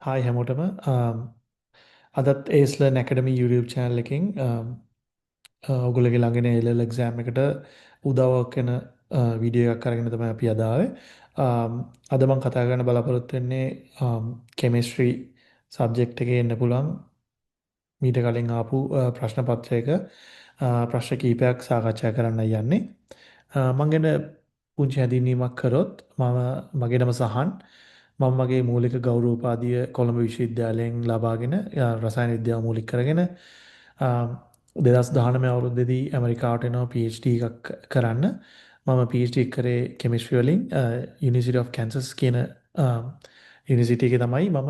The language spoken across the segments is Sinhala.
හායි හැමෝටම අදත් ඒස්ලර්න් ඇකඩමි YouTube channel එකෙන් ඔයගොල්ලෝගේ ළඟින A-level exam එකට උදව්වක් වෙන වීඩියෝ එකක් අරගෙන තමයි අපි අද ආවේ. අද මම කතා කරන්න බලාපොරොත්තු වෙන්නේ chemistry subject එකේ එන්න පුළුවන් මීට කලින් ආපු ප්‍රශ්න පත්‍රයක ප්‍රශ්න කිහිපයක් සාකච්ඡා කරන්නයි යන්නේ. මම ගැන පුංචි හැඳින්වීමක් කරොත් මගේ නම සහන්. මම මගේ මූලික ගෞරව උපාධිය කොළඹ විශ්වවිද්‍යාලයෙන් ලබාගෙන රසායන විද්‍යාව මූලික කරගෙන 2019 අවුරුද්දේදී ඇමරිකාවට එනවා PhD එකක් කරන්න. මම PhD කරේ කෙමිස්ට්‍රි වලින් University of Kansas කියන යුනිවර්සිටි එකේ තමයි මම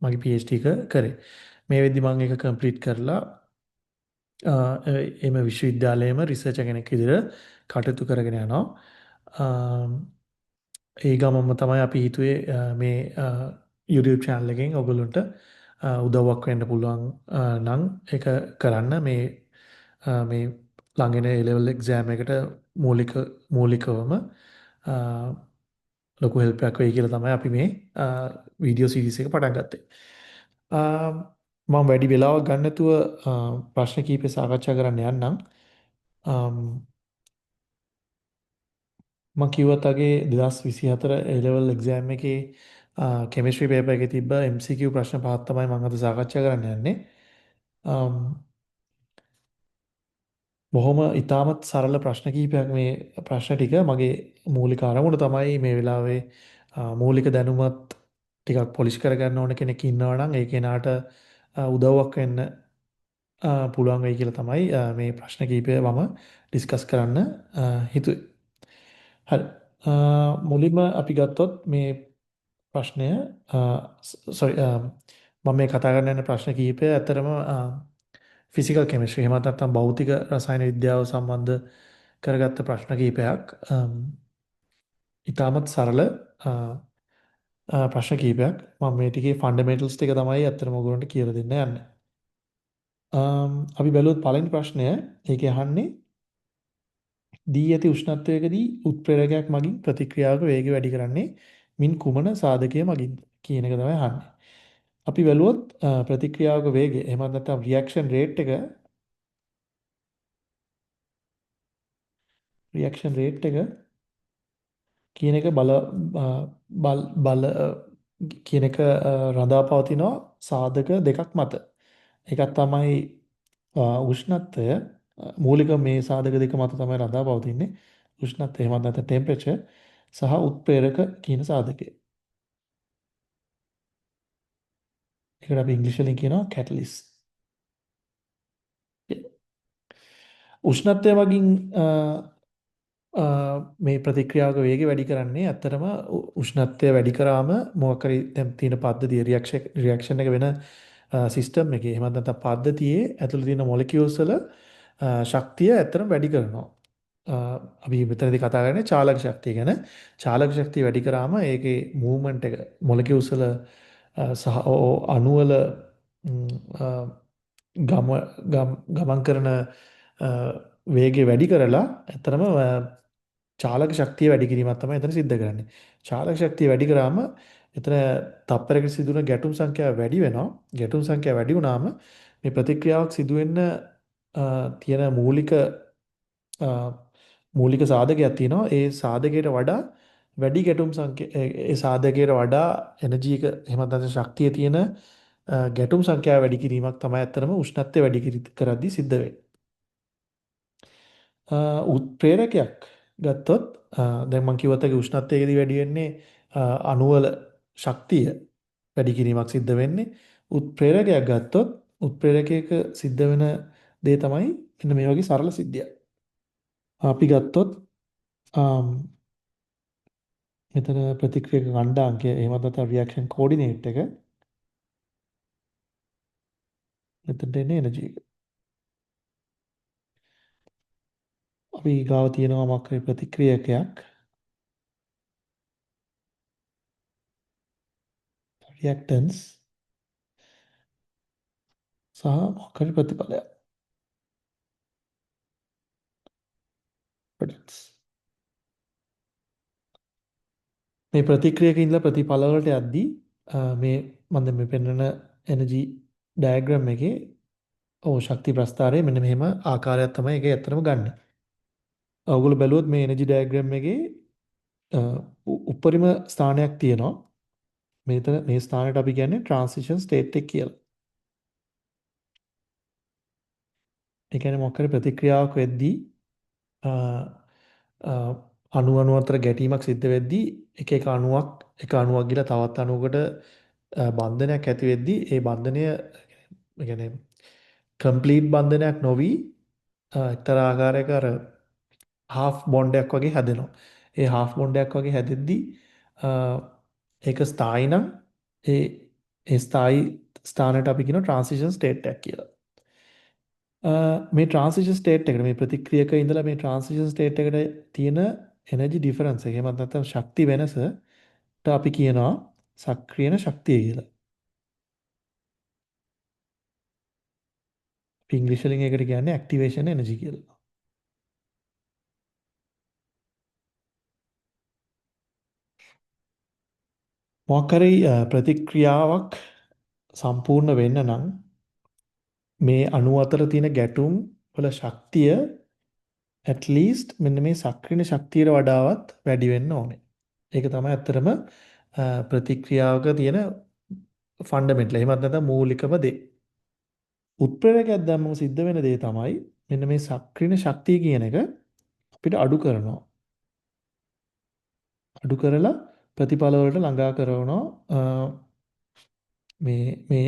මගේ PhD එක කරේ. මේ වෙද්දි මම ඒක කම්ප්ලීට් කරලා එම විශ්වවිද්‍යාලයේම රිසර්චර් කෙනෙක් විදිහට කටයුතු කරගෙන යනවා. ඒ ගමම තමයි අපි හිතුවේ මේ YouTube channel එකෙන් ඔයගොල්ලන්ට උදව්වක් වෙන්න පුළුවන් නම් ඒක කරන්න මේ ළඟින A level exam එකට මූලිකවම ලොකු හෙල්ප් එකක් වෙයි කියලා තමයි අපි මේ වීඩියෝ සීරීස් එක පටන් ගත්තේ. මම වැඩි වෙලාවක් ගන්න නැතුව ප්‍රශ්න කිහිපය සාකච්ඡා කරන්න යන්නම්. මම කිව්වත් අගේ 2024 A level exam එකේ කෙමිස්ට්‍රි පේපර් එකේ තිබ්බ MCQ ප්‍රශ්න පහක් තමයි මම අද සාකච්ඡා කරන්න යන්නේ. බොහොම ඉතාමත් සරල ප්‍රශ්න කිහිපයක් මේ ප්‍රශ්න ටික මගේ මූලික අරමුණ තමයි මේ වෙලාවේ මූලික දැනුමත් ටිකක් පොලිෂ් කරගන්න ඕන කෙනෙක් ඉන්නවා නම් ඒ කෙනාට උදව්වක් වෙන්න පුළුවන් වෙයි කියලා තමයි මේ ප්‍රශ්න කිහිපය මම ඩිස්කස් කරන්න හිතුවේ. හරි. මුලින්ම අපි ගත්තොත් මේ ප්‍රශ්නය සෝරි මම මේ කතා කරන්න යන ප්‍රශ්න කිහිපය ඇත්තරම ෆිසිකල් කෙමිස්ට්‍රි එහෙම නැත්නම් භෞතික රසායන විද්‍යාව සම්බන්ධ කරගත්ත ප්‍රශ්න කිහිපයක්. ඉතාමත් සරල ප්‍රශ්න කිහිපයක්. මම මේ ටිකේ ෆන්ඩමෙන්ටල්ස් ටික තමයි ඇත්තටම ඔයගොල්ලන්ට කියලා දෙන්න යන්නේ. අපි බැලුවොත් පළවෙනි ප්‍රශ්නය ඒකේ අහන්නේ දී ඇති උෂ්ණත්වයකදී උත්ප්‍රේරකයක් මගින් ප්‍රතික්‍රියාවක වේගය වැඩි කරන්නේ මින් කුමන සාධකය මගින්ද කියන එක තමයි අහන්නේ. අපි බැලුවොත් ප්‍රතික්‍රියාවක වේගය එහෙම නැත්නම් රියැක්ෂන් රේට් එක කියන එක බල කියන එක රඳා පවතිනවා සාධක දෙකක් මත. එකක් තමයි උෂ්ණත්වය මූලික මේ සාධක දෙක මත තමයි රඳා පවතින්නේ. උෂ්ණත්වය එහෙම නැත්නම් ටෙම්පරේචර් සහ උත්ප්‍රේරක කියන සාධකය. ඒකට අපි ඉංග්‍රීසි වලින් කියනවා කැටලිස්ට්. උෂ්ණත්වය මගින් මේ ප්‍රතික්‍රියාවක වේගය වැඩි කරන්නේ ඇත්තටම උෂ්ණත්වය වැඩි කරාම මොකක් හරි දැන් තියෙන පද්ධතිය රියැක්ෂන් එක වෙන සිස්ටම් එකේ එහෙම නැත්නම් පද්ධතියේ ඇතුළේ තියෙන මොලිකියුල්ස් වල ශක්තිය ඇත්තටම වැඩි කරනවා. අපි මෙතනදී කතා කරන්නේ චාලක ශක්තිය ගැන. චාලක ශක්තිය වැඩි කරාම ඒකේ මූවමන්ට් එක මොලිකියුල්ස් වල සහ අණු වල ගමන් කරන වේගය වැඩි කරලා ඇත්තටම චාලක ශක්තිය වැඩි කිරීමක් තමයි එතන සිද්ධ කරන්නේ. චාලක ශක්තිය වැඩි කරාම එතන තප්පරයකට සිදුවන ගැටුම් සංඛ්‍යාව වැඩි වෙනවා. ගැටුම් සංඛ්‍යාව වැඩි වුණාම මේ ප්‍රතික්‍රියාවක් සිදු වෙන්න තියෙන මූලික සාධකයක් තියෙනවා. ඒ සාධකයට වඩා වැඩි ගැටුම් ඒ සාධකයට වඩා එනර්ජි එක එහෙම නැත්නම් ශක්තිය තියෙන ගැටුම් සංඛ්‍යාව වැඩි කිරීමක් තමයි ඇත්තටම උෂ්ණත්වය වැඩි කරද්දී සිද්ධ වෙන්නේ. උත්ප්‍රේරකයක් ගත්තොත් දැන් මම කිව්වත් ඒ උෂ්ණත්වයේදී වැඩි වෙන්නේ අණු වල ශක්තිය වැඩි කිරීමක් සිද්ධ වෙන්නේ. උත්ප්‍රේරකයක් ගත්තොත් උත්ප්‍රේරකයක සිද්ධ වෙන දේ තමයි මෙන්න මේ වගේ සරල සිද්ධියක්. අපි ගත්තොත් මෙතන ප්‍රතික්‍රියක ඛණ්ඩාංකය එහෙම නැත්නම් රියැක්ෂන් කෝඩිනේට් එක මෙතනට එන්නේ එනර්ජි එක. අපි ගාව තියෙනවා මොකක් හරි ප්‍රතික්‍රියකයක් රියැක්ටන්ස් සහ මොකක් හරි ප්‍රතිඵලයක් ප්‍රොඩක්ට්ස්. මේ ප්‍රතික්‍රියක ඉඳලා ප්‍රතිඵල වලට යද්දී මේ මම දැන් මේ පෙන්වන එනර්ජි ඩයග්‍රෑම් එකේ ශක්ති ප්‍රස්ථාරයේ මෙන්න මෙහෙම ආකාරයක් තමයි ඒකේ ඇත්තටම ගන්න. ඔයගොල්ලෝ බැලුවොත් මේ එනර්ජි ඩයග්‍රෑම් එකේ අ, උපරිම ස්ථානයක් තියෙනවා. මෙතන මේ ස්ථානයට අපි කියන්නේ ට්‍රාන්සිෂන් ස්ටේට් එක කියලා. ඒ කියන්නේ මොකක් හරි ප්‍රතික්‍රියාවක් වෙද්දී අ, අ, අණු අතර ගැටීමක් සිද්ධ වෙද්දී එක අණුවක් ගිහලා තවත් අණුවකට බන්ධනයක් ඇති වෙද්දී ඒ බන්ධනය ඒ කියන්නේ කම්ප්ලීට් බන්ධනයක් නොවි එක්තරා ආකාරයක අර හාෆ් බොන්ඩයක් වගේ හැදෙනවා. ඒ හාෆ් බොන්ඩයක් වගේ හැදෙද්දී අ, ඒක ස්ථායි නම් ඒ ඒ ස්ථායි ස්ථානයට අපි කියනවා ට්‍රාන්සිෂන් ස්ටේට් එකක් කියලා. මේ ට්‍රාන්සිෂන් ස්ටේට් එකට මේ ප්‍රතික්‍රියක ඉඳලා මේ ට්‍රාන්සිෂන් ස්ටේට් එකට තියෙන එනර්ජි ඩිෆරන්ස් එක එහෙම නැත්නම් ශක්ති වෙනසට අපි කියනවා සක්‍රියන ශක්තිය කියලා. ඉංග්‍රීසි වලින් ඒකට කියන්නේ ඇක්ටිවේෂන් එනර්ජි කියලා. මොකක් හරි ප්‍රතික්‍රියාවක් සම්පූර්ණ වෙන්න නම් මේ අණු අතර තියෙන ගැටුම් වල ශක්තිය at least මෙන්න මේ සක්‍රියන ශක්තියට වඩාවත් වැඩි වෙන්න ඕනේ. ඒක තමයි ඇත්තටම ප්‍රතික්‍රියාවක තියෙන ෆන්ඩමෙන්ටල්. එහෙමත් නැත්නම් මූලිකම දේ. උත්ප්‍රේරකයක් දැම්මම සිද්ධ වෙන දේ තමයි මෙන්න මේ සක්‍රියන ශක්තිය කියන එක අපිට අඩු කරනවා. අඩු කරලා ප්‍රතිඵල වලට ළඟා කරනවා මේ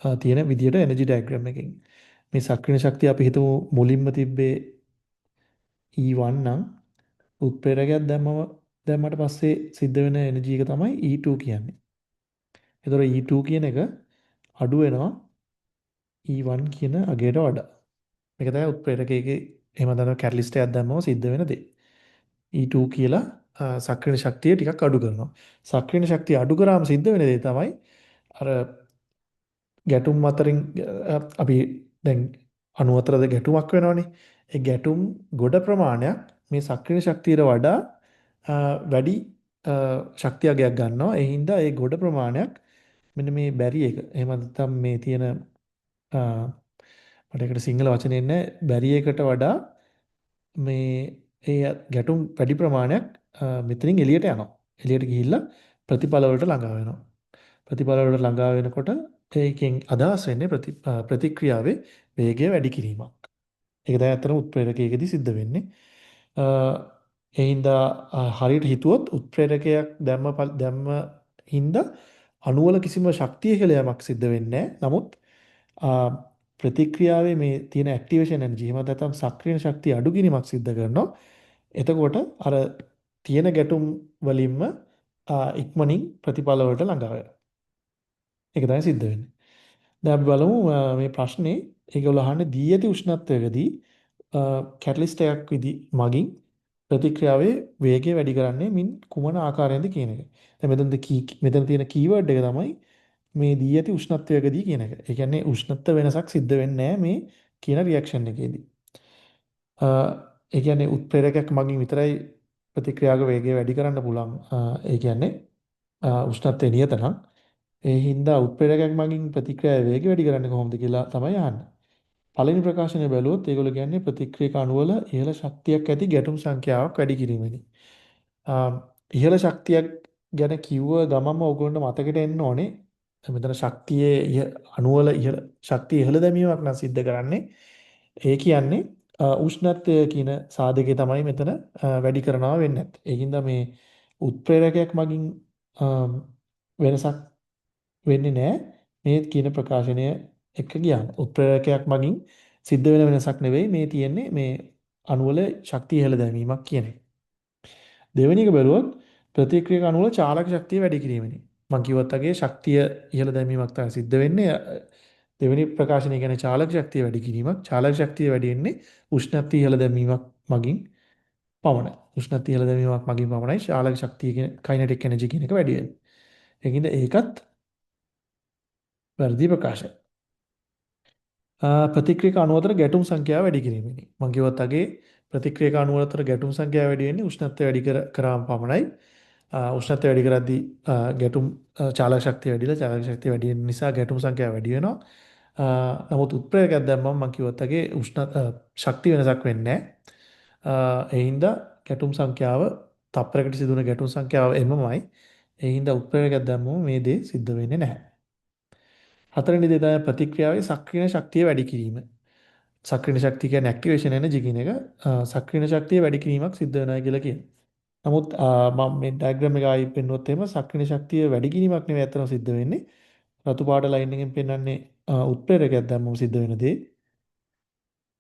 තියෙන විදියට එනර්ජි ඩයග්‍රෑම් එකකින්. මේ සක්‍රියන ශක්තිය අපි හිතමු මුලින්ම තිබ්බේ E1 නම් උත්ප්‍රේරකයක් දැම්මට පස්සේ සිද්ධ වෙන එනර්ජි එක තමයි E2 කියන්නේ. ඒතකොට E2 කියන එක අඩු වෙනවා E1 කියන අගයට වඩා. මේක තමයි උත්ප්‍රේරකයේ එහෙම නැත්නම් කැටලිස්ට් එකක් දැම්මම සිද්ධ වෙන දේ. E2 කියලා සක්‍රියන ශක්තිය ටිකක් අඩු කරනවා. සක්‍රියන ශක්තිය අඩු කරාම සිද්ධ වෙන දේ තමයි අර ගැටුම් අතරින් අපි දැන් අණු අතරද ගැටුමක් වෙනවනේ. ඒ ගැටුම් ගොඩ ප්‍රමාණයක් මේ සක්‍රිය ශක්තියට වඩා වැඩි ශක්තියගයක් ගන්නවා. ඒ හින්දා ඒ ගොඩ ප්‍රමාණයක් මෙන්න මේ බැරි එක. එහෙම නැත්නම් මේ තියෙන මට ඒකට සිංහල වචනේ නැහැ. බැරි එකට වඩා මේ ඒ ගැටුම් වැඩි ප්‍රමාණයක් මෙතනින් එළියට යනවා. එළියට ගිහිල්ලා ප්‍රතිඵල වලට ළඟා වෙනවා. ප්‍රතිඵල වලට ළඟා වෙනකොට ඒකෙන් අදහස් වෙන්නේ ප්‍රතික්‍රියාවේ වේගය වැඩි කිරීමක්. ඒක තමයි අතන උත්ප්‍රේරකයකදී සිද්ධ වෙන්නේ. ඒ හින්දා හරියට හිතුවොත් උත්ප්‍රේරකයක් දැම්ම හින්දා අණුවල කිසිම ශක්තිය කියලා යමක් සිද්ධ වෙන්නේ නැහැ. නමුත් ප්‍රතික්‍රියාවේ මේ තියෙන ඇක්ටිවේෂන් එනර්ජි එහෙම නැත්නම් සක්‍රියන ශක්තිය අඩු කිරීමක් සිද්ධ කරනවා. එතකොට අර තියෙන ගැටුම් වලින්ම ඉක්මනින් ප්‍රතිඵල වලට ළඟා වෙනවා. ඒක තමයි සිද්ධ වෙන්නේ. දැන් අපි බලමු මේ ප්‍රශ්නේ ඒගොල්ලෝ අහන්නේ දී ඇති උෂ්ණත්වයකදී කැටලිස්ට් එකක් මගින් ප්‍රතික්‍රියාවේ වේගය වැඩි කරන්නේ මින් කුමන ආකාරයෙන්ද කියන එක. දැන් මෙතන තියෙන කීවර්ඩ් එක තමයි මේ දී ඇති උෂ්ණත්වයකදී කියන එක. ඒ කියන්නේ උෂ්ණත්ව වෙනසක් සිද්ධ වෙන්නේ නැහැ මේ කියන රියැක්ෂන් එකේදී. ඒ කියන්නේ උත්ප්‍රේරකයක් මගින් විතරයි ප්‍රතික්‍රියාවක වේගය වැඩි කරන්න පුළුවන්. ඒ කියන්නේ උෂ්ණත්වය නියත නම් ඒ හින්දා උත්ප්‍රේරකයක් මගින් ප්‍රතික්‍රියාවේ වේගය වැඩි කරන්නේ කොහොමද කියලා තමයි අහන්නේ. පළවෙනි ප්‍රකාශනය බැලුවොත් ඒගොල්ලෝ කියන්නේ ප්‍රතික්‍රියක අණුවල ඉහළ ශක්තියක් ඇති ගැටුම් සංඛ්‍යාවක් වැඩි කිරීමෙනි. ඉහළ ශක්තියක් ගැන කිව්ව ගමන්ම ඕගොල්ලන්ට මතකෙට එන්න ඕනේ. මෙතන ශක්තියේ අණුවල ඉහළ ශක්තිය ඉහළ දැමීමක් නම් සිද්ධ කරන්නේ. ඒ කියන්නේ උෂ්ණත්වය කියන සාධකය තමයි මෙතන වැඩි කරනවා වෙන්නේ. ඒකින්ද මේ උත්ප්‍රේරකයක් මගින් වෙනසක් වෙන්නේ නැහැ මේ කියන ප්‍රකාශනය එක්ක ගියාම. උත්ප්‍රේරකයක් මගින් සිද්ධ වෙන වෙනසක් නෙවෙයි මේ තියෙන්නේ මේ අණුවල ශක්තිය ඉහළ දැමීමක් කියන එක. දෙවෙනි එක බැලුවොත් ප්‍රතික්‍රියක අණුවල චාලක ශක්තිය වැඩි කිරීමෙනි. මම කිව්වත් වගේ ශක්තිය ඉහළ දැමීමක් තමයි සිද්ධ වෙන්නේ. දෙවෙනි ප්‍රකාශනය කියන්නේ චාලක ශක්තිය වැඩි කිරීමක්. චාලක ශක්තිය වැඩි වෙන්නේ උෂ්ණත්වය ඉහළ දැමීමක් මගින් පමණයි. උෂ්ණත්වය ඉහළ දැමීමක් මගින් පමණයි චාලක ශක්තිය කියන කයිනටික් එනර්ජි කියන එක වැඩි වෙන්නේ. ඒකින්ද ඒකත් වැරදි ප්‍රකාශයක්. ප්‍රතික්‍රියක අණු අතර ගැටුම් සංඛ්‍යාව වැඩි කිරීමෙනි. මම කිව්වත් අගේ ප්‍රතික්‍රියක අණු අතර ගැටුම් සංඛ්‍යාව වැඩි වෙන්නේ උෂ්ණත්වය වැඩි කරාම පමණයි. උෂ්ණත්වය වැඩි කරද්දී ගැටුම් චාලක ශක්තිය වැඩිලා චාලක ශක්තිය වැඩි වෙන නිසා ගැටුම් සංඛ්‍යාව වැඩි වෙනවා. නමුත් උත්ප්‍රේරකයක් දැම්මම මම කිව්වත් වගේ ශක්ති වෙනසක් වෙන්නේ නැහැ. ඒ හින්දා ගැටුම් සංඛ්‍යාව තප්පරයකට සිදුවන ගැටුම් සංඛ්‍යාව එමමයි. ඒ හින්දා උත්ප්‍රේරකයක් දැම්මම මේ දේ සිද්ධ වෙන්නේ නැහැ. හතරවෙනි දේ තමයි ප්‍රතික්‍රියාවේ සක්‍රීය ශක්තිය වැඩි කිරීම. සක්‍රීය ශක්තිය කියන්නේ ඇක්ටිවේෂන් එනර්ජි කියන එක. සක්‍රීය ශක්තිය වැඩි කිරීමක් සිද්ධ වෙනවා කියලා කියනවා. නමුත් මම මේ ඩයග්‍රෑම් එක ආයි පෙන්නුවොත් එහෙම සක්‍රීය ශක්තිය වැඩි කිරීමක් නෙවෙයි අතන සිද්ධ වෙන්නේ. රතු පාට ලයින් එකෙන් පෙන්වන්නේ උත්ප්‍රේරකයක් දැම්මම සිද්ධ වෙන දේ.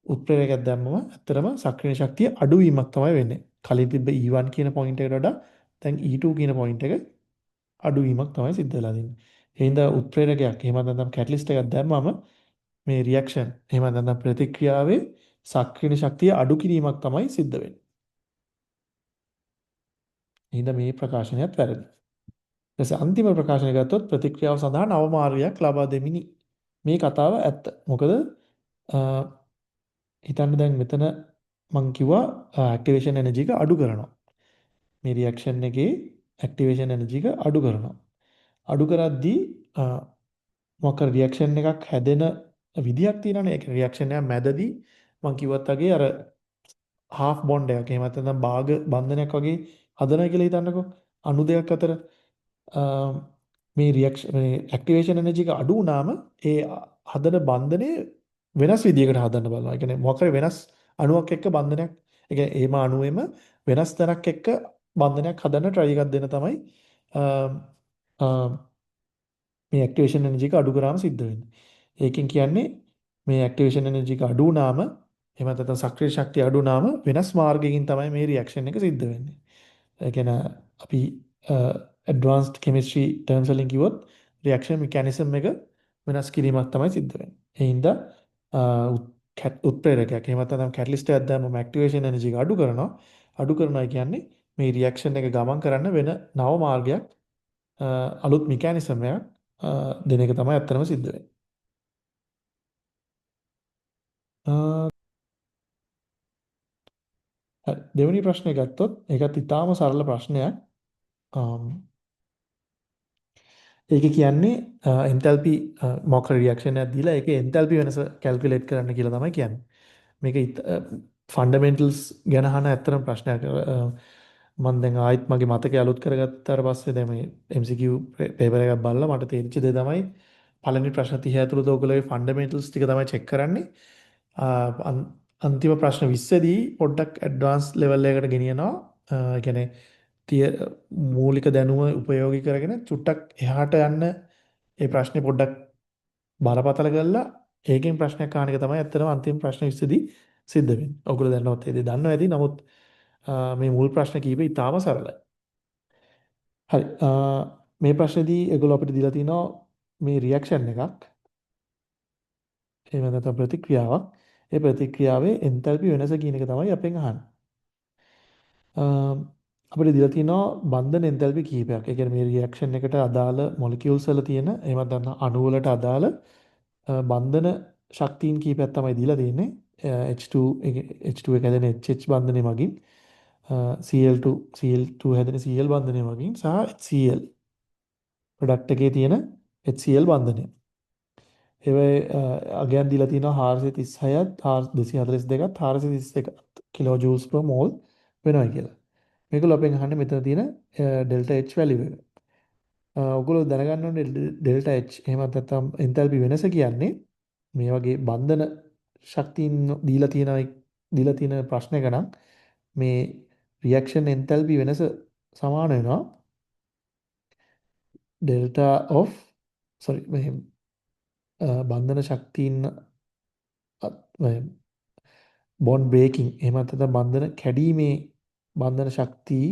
උත්ප්‍රේරකයක් දැම්මම ඇත්තටම සක්‍රීය ශක්තිය අඩුවීමක් තමයි වෙන්නේ. කලින් තිබ්බ E1 කියන පොයින්ට් එකට වඩා දැන් E2 කියන පොයින්ට් එක අඩුවීමක් තමයි සිද්ධ වෙලා තියෙන්නේ. ඒ හින්දා උත්ප්‍රේරකයක් එහෙම නැත්නම් කැටලිස්ට් එකක් දැම්මම මේ රියැක්ෂන් එහෙම නැත්නම් ප්‍රතික්‍රියාවේ සක්‍රීය ශක්තිය අඩු කිරීමක් තමයි සිද්ධ වෙන්නේ. එහෙනම් මේ ප්‍රකාශනයත් වැරදි. ඊට අන්තිම ප්‍රකාශනය ගත්තොත් ප්‍රතික්‍රියාව සඳහා නව මාර්ගයක් ලබා දෙමිනි. මේ කතාව ඇත්ත. මොකද හිතන්න දැන් මෙතන මං කිව්වා ඇක්ටිවේෂන් එනර්ජි එක අඩු කරනවා. මේ රියැක්ෂන් එකේ ඇක්ටිවේෂන් එනර්ජි එක අඩු කරනවා. අඩු කරද්දී මොකක් රියැක්ෂන් එකක් හැදෙන විදියක් තියෙනවානේ. ඒක රියැක්ෂන් එක මැදදී මං කිව්වත් වගේ අර හාෆ් බොන්ඩ් එකක් එහෙම නැත්නම් භාග බන්ධනයක් වගේ හදනවා කියලා හිතන්නකෝ. අණු දෙකක් අතර මේ රියැක්ෂන් මේ ඇක්ටිවේෂන් එනර්ජි එක අඩු වුණාම ඒ හදන බන්ධනය වෙනස් විදියකට හදන්න බලනවා. ඒ කියන්නේ මොකක් හරි වෙනස් අණුවක් එක්ක බන්ධනයක් ඒ කියන්නේ ඒම අණුවෙම වෙනස් තැනක් එක්ක බන්ධනයක් හදන්න try එකක් දෙන්න තමයි මේ ඇක්ටිවේෂන් එනර්ජි එක අඩු කරාම සිද්ධ වෙන්නේ. ඒකෙන් කියන්නේ මේ ඇක්ටිවේෂන් එනර්ජි එක අඩු වුණාම එහෙම නැත්නම් සක්‍රීය ශක්තිය අඩු වුණාම වෙනස් මාර්ගයකින් තමයි මේ රියැක්ෂන් එක සිද්ධ වෙන්නේ. ඒ කියන්නේ අපි ඇඩ්වාන්ස්ඩ් කෙමිස්ට්‍රි ටර්ම්ස් වලින් කිව්වොත් රියැක්ෂන් මෙකැනිසම් එක වෙනස් කිරීමක් තමයි සිද්ධ වෙන්නේ. ඒ හින්දා උත්ප්‍රේරකයක් එහෙම නැත්නම් කැටලිස්ට් එකක් දැම්මම ඇක්ටිවේෂන් එනර්ජි එක අඩු කරනවා. අඩු කරනවා කියන්නේ මේ රියැක්ෂන් එක ගමන් කරන්න වෙන නව මාර්ගයක් අලුත් මෙකැනිසම් එකක් දෙන එක තමයි ඇත්තටම සිද්ධ වෙන්නේ. දෙවෙනි ප්‍රශ්නේ ගත්තොත් ඒකත් ඉතාම සරල ප්‍රශ්නයක්. ඒක කියන්නේ එන්තැල්පි මොක රියැක්ෂන් එකක් දීලා ඒකේ එන්තැල්පි වෙනස කැල්කියුලේට් කරන්න කියලා තමයි කියන්නේ. මේක ෆන්ඩමෙන්ටල්ස් ගැන අහන ඇත්තටම ප්‍රශ්නයක්. මම දැන් ආයෙත් මගේ මතකය අලුත් කරගත්තාට පස්සේ දැන් මේ MCQ පේපර් එකක් බලලා මට තේරිච්ච දේ තමයි පළවෙනි ප්‍රශ්න 30 ඇතුළත ඔයගොල්ලෝගේ ෆන්ඩමෙන්ටල්ස් ටික තමයි චෙක් කරන්නේ. අන්තිම ප්‍රශ්න 20 දී පොඩ්ඩක් ඇඩ්වාන්ස් ලෙවල් එකකට ගෙනියනවා. ඒ කියන්නේ මූලික දැනුම උපයෝගී කරගෙන චුට්ටක් එහාට යන්න ඒ ප්‍රශ්නේ පොඩ්ඩක් බරපතල කරලා ඒකෙන් ප්‍රශ්නයක් අහන එක තමයි ඇත්තටම අන්තිම ප්‍රශ්න 20 දී සිද්ධ වෙන්නේ. ඔයගොල්ලෝ දන්නවත් ඒ දේ දන්නවා ඇති. නමුත් මේ මුල් ප්‍රශ්න කීපේ ඉතාම සරලයි. හරි. මේ ප්‍රශ්නේදී ඒගොල්ලෝ අපිට දීලා තිනවා මේ රියැක්ෂන් එකක්. එහෙම නැත්නම් ප්‍රතික්‍රියාවක්. ඒ ප්‍රතික්‍රියාවේ එන්තැල්පි වෙනස කියන එක තමයි අපෙන් අහන්නේ. අපිට දීලා තියෙනවා බන්ධන එන්තැල්පි කිහිපයක්. ඒ කියන්නේ මේ රියැක්ෂන් එකට අදාළ මොලිකියුල්ස් වල තියෙන එහෙම නැත්නම් අණු වලට අදාළ බන්ධන ශක්තියින් කිහිපයක් තමයි දීලා තියෙන්නේ. H2 H2 එක හැදෙන HH බන්ධනය මගින් Cl2 හැදෙන Cl බන්ධනය මගින් සහ HCl ප්‍රොඩක්ට් එකේ තියෙන HCl බන්ධනය. ඒවයි අගයන් දීලා තියෙනවා 436ත් 242ත් 432ත් කිලෝ ජූල්ස් per mol වෙනවා කියලා. මේකල අපෙන් අහන්නේ මෙතන තියෙන ඩෙල්ටා H වැලියු එක. ඔයගොල්ලෝ දැනගන්න ඕනේ ඩෙල්ටා H එහෙම නැත්නම් එන්තැල්පි වෙනස කියන්නේ මේ වගේ බන්ධන ශක්තියින් දීලා තියෙන ප්‍රශ්නයක නම් මේ රියැක්ෂන් එන්තැල්පි වෙනස සමාන වෙනවා ඩෙල්ටා of මේ බන්ධන ශක්තියින් බොන්ඩ් බ්‍රේකින් එහෙම නැත්නම් බන්ධන කැඩීමේ බන්ධන ශක්තිය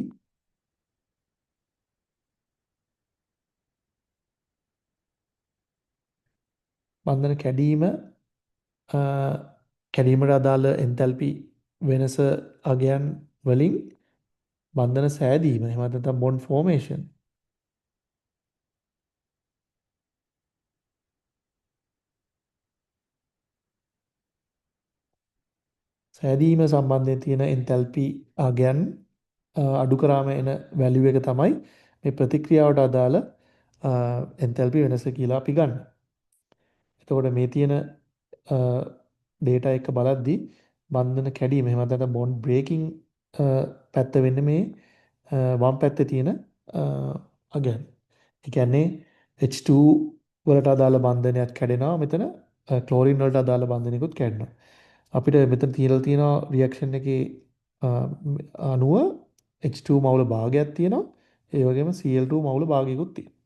බන්ධන කැඩීමට අදාළ එන්තැල්පි වෙනස අගයන් වලින් බන්ධන සෑදීම එහෙම නැත්නම් බොන්ඩ් ෆෝමේෂන් සෑදීම සම්බන්ධයෙන් තියෙන එන්තැල්පි අගයන් අඩු කරාම එන වැලියු එක තමයි මේ ප්‍රතික්‍රියාවට අදාළ එන්තැල්පි වෙනස කියලා අපි ගන්න. එතකොට මේ තියෙන ඩේටා එක බලද්දි බන්ධන කැඩීම එහෙම නැත්නම් බොන්ඩ් බ්‍රේකින් පැත්ත වෙන්නේ මේ වම් පැත්තේ තියෙන අගයන්. ඒ කියන්නේ H2 වලට අදාළ බන්ධනයක් කැඩෙනවා මෙතන ක්ලෝරින් වලට අදාළ බන්ධනයකුත් කැඩෙනවා. අපිට මෙතන තියලා තියෙනවා රියැක්ෂන් එකේ අණුව H2 මවුල භාගයක් තියෙනවා. ඒ වගේම Cl2 මවුල භාගයකුත් තියෙනවා.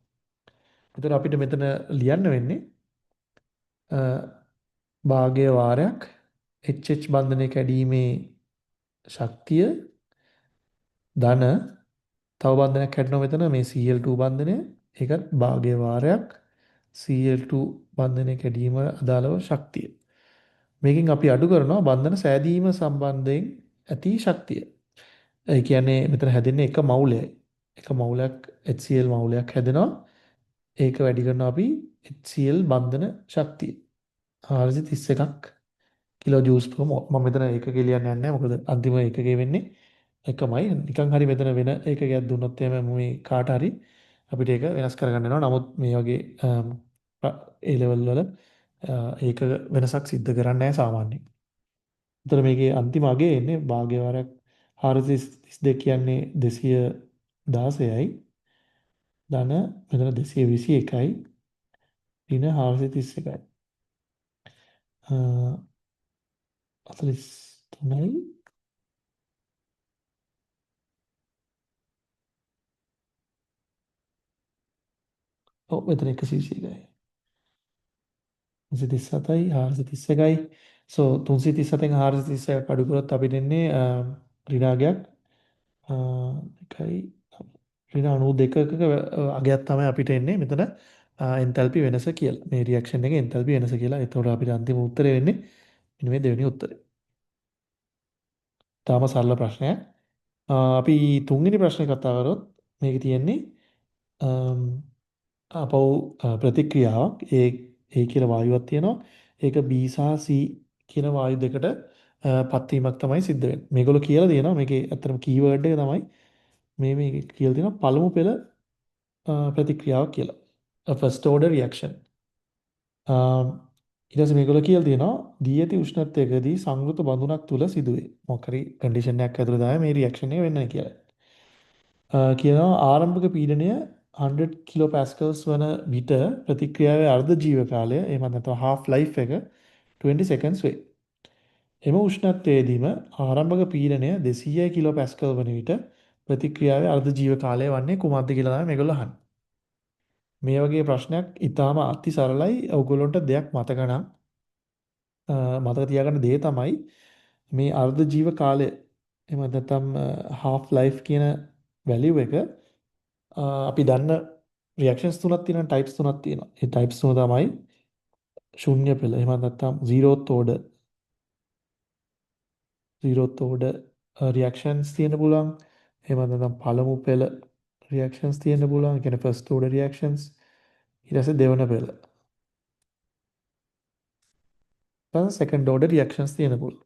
එතකොට අපිට මෙතන ලියන්න වෙන්නේ භාගය වාරයක් HH බන්ධනය කැඩීමේ ශක්තිය ධන තව බන්ධනයක් කැඩෙනවා මෙතන මේ Cl2 බන්ධනය ඒකත් භාගය වාරයක් Cl2 බන්ධනය කැඩීම අදාළව ශක්තිය. මේකෙන් අපි අඩු කරනවා බන්ධන සෑදීම සම්බන්ධයෙන් ඇති ශක්තිය. ඒ කියන්නේ මෙතන හැදෙන්නේ එක මවුලයයි. එක මවුලයක් HCl මවුලයක් හැදෙනවා. ඒක වැඩි කරනවා අපි HCl බන්ධන ශක්තිය. 431ක් කිලෝ ජූස් per mol. මම මෙතන ඒකක ලියන්න යන්නේ නැහැ. මොකද අන්තිම ඒකකේ වෙන්නේ එකමයි. නිකන් හරි මෙතන වෙන ඒකකයක් දුන්නොත් එහෙම මේ කාට හරි අපිට ඒක වෙනස් කරගන්න වෙනවා. නමුත් මේ වගේ A level වල ඒක වෙනසක් සිද්ධ කරන්නේ නැහැ සාමාන්‍යයෙන්. එතන මේකේ අන්තිම අගේ එන්නේ භාග්‍ය වාරයක් 432 කියන්නේ 216යි. ධන මෙතන 221යි. ඍණ 431යි. 43යි. ඔව් මෙතන 121යි. 337යි 431යි. සෝ 337න් 431ක් අඩු කරොත් අපිට එන්නේ ඍණාගයක් එකයි ඍණ 92ක අගයක් තමයි අපිට එන්නේ මෙතන එන්තැල්පි වෙනස කියලා. මේ රියැක්ෂන් එකේ එන්තැල්පි වෙනස කියලා. ඒතකොට අපිට අන්තිම උත්තරේ වෙන්නේ මෙන්න මේ දෙවෙනි උත්තරේ. තාම සරල ප්‍රශ්නයක්. අපි තුන්වෙනි ප්‍රශ්නේ කතා කරොත් මේකේ තියෙන්නේ අපව ප්‍රතික්‍රියාවක් ඒ කියලා වායුවක් තියෙනවා. ඒක B සහ C කියන වායු දෙකට පත්වීමක් තමයි සිද්ධ වෙන්නේ. මේගොල්ලෝ කියලා දෙනවා මේකේ ඇත්තටම කීවර්ඩ් එක තමයි මේ කියලා දෙනවා පළමු පෙළ ප්‍රතික්‍රියාවක් කියලා. A first order reaction. ඊට පස්සේ මේගොල්ලෝ කියලා දෙනවා දී ඇති උෂ්ණත්වයකදී සංවෘත බඳුනක් තුල සිදුවේ. මොකක් හරි කන්ඩිෂන් එකක් ඇතුළත තමයි මේ රියැක්ෂන් එක වෙන්නේ කියලා. කියනවා ආරම්භක පීඩනය 100 කිලෝ පැස්කල්ස් වන විට ප්‍රතික්‍රියාවේ අර්ධ ජීව කාලය එහෙම නැත්නම් half life එක 20 seconds වේ. එම උෂ්ණත්වයේදීම ආරම්භක පීඩනය 200 කිලෝ පැස්කල් වන විට ප්‍රතික්‍රියාවේ අර්ධ ජීව කාලය වන්නේ කුමක්ද කියලා තමයි මේගොල්ලෝ අහන්නේ. මේ වගේ ප්‍රශ්නයක් ඊටාම අති සරලයි. ඔයගොල්ලන්ට දෙයක් මතක නම් මතක තියාගන්න දේ තමයි මේ අර්ධ ජීව කාලය එහෙම නැත්නම් half life කියන වැලියු එක අපි දන්න රියැක්ෂන්ස් තුනක් තියෙනවා ටයිප්ස් තුනක් තියෙනවා. ඒ ටයිප්ස් තුන තමයි ශුන්‍ය පෙළ. එහෙම නැත්නම් zero order reactions තියෙන්න පුළුවන්. එහෙම නැත්නම් පළමු පෙළ reactions තියෙන්න පුළුවන්. ඒ කියන්නේ first order reactions. ඊට පස්සේ දෙවන පෙළ. ඊට second order reactions තියෙන්න පුළුවන්.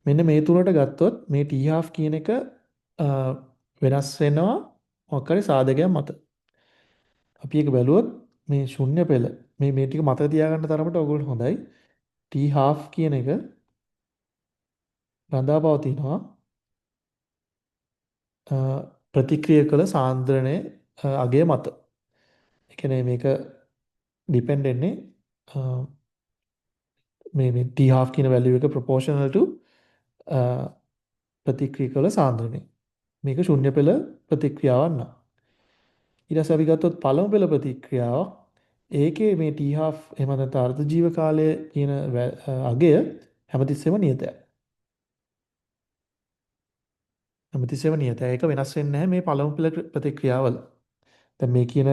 මෙන්න මේ තුනට ගත්තොත් මේ T half කියන එක වෙනස් වෙනවා මොකක් හරි සාධකයක් මත. අපි ඒක බැලුවොත් මේ ශුන්‍ය පෙළ මේ ටික මතක තියාගන්න තරමට ඔයගොල්ලෝ හොඳයි. T half කියන එක රඳා පවතිනවා ප්‍රතික්‍රියා කළ සාන්ද්‍රණයේ අගය මත. ඒ කියන්නේ මේක ඩිපෙන්ඩ් වෙන්නේ මේ T half කියන වැලියු එක ප්‍රොපෝෂනල් ටු ප්‍රතික්‍රියා කළ සාන්ද්‍රණය. මේක ශුන්‍ය පෙළ ප්‍රතික්‍රියාවක් නා. ඊට පස්සේ අපි ගත්තොත් පළමු පෙළ ප්‍රතික්‍රියාව ඒකේ මේ T half එහෙම නැත්නම් අර්ධ ජීව කාලය කියන අගය හැමතිස්සෙම නියතයි. හැමතිස්සෙම නියතයි. ඒක වෙනස් වෙන්නේ නැහැ මේ පළමු පෙළ ප්‍රතික්‍රියාවල. දැන් මේ කියන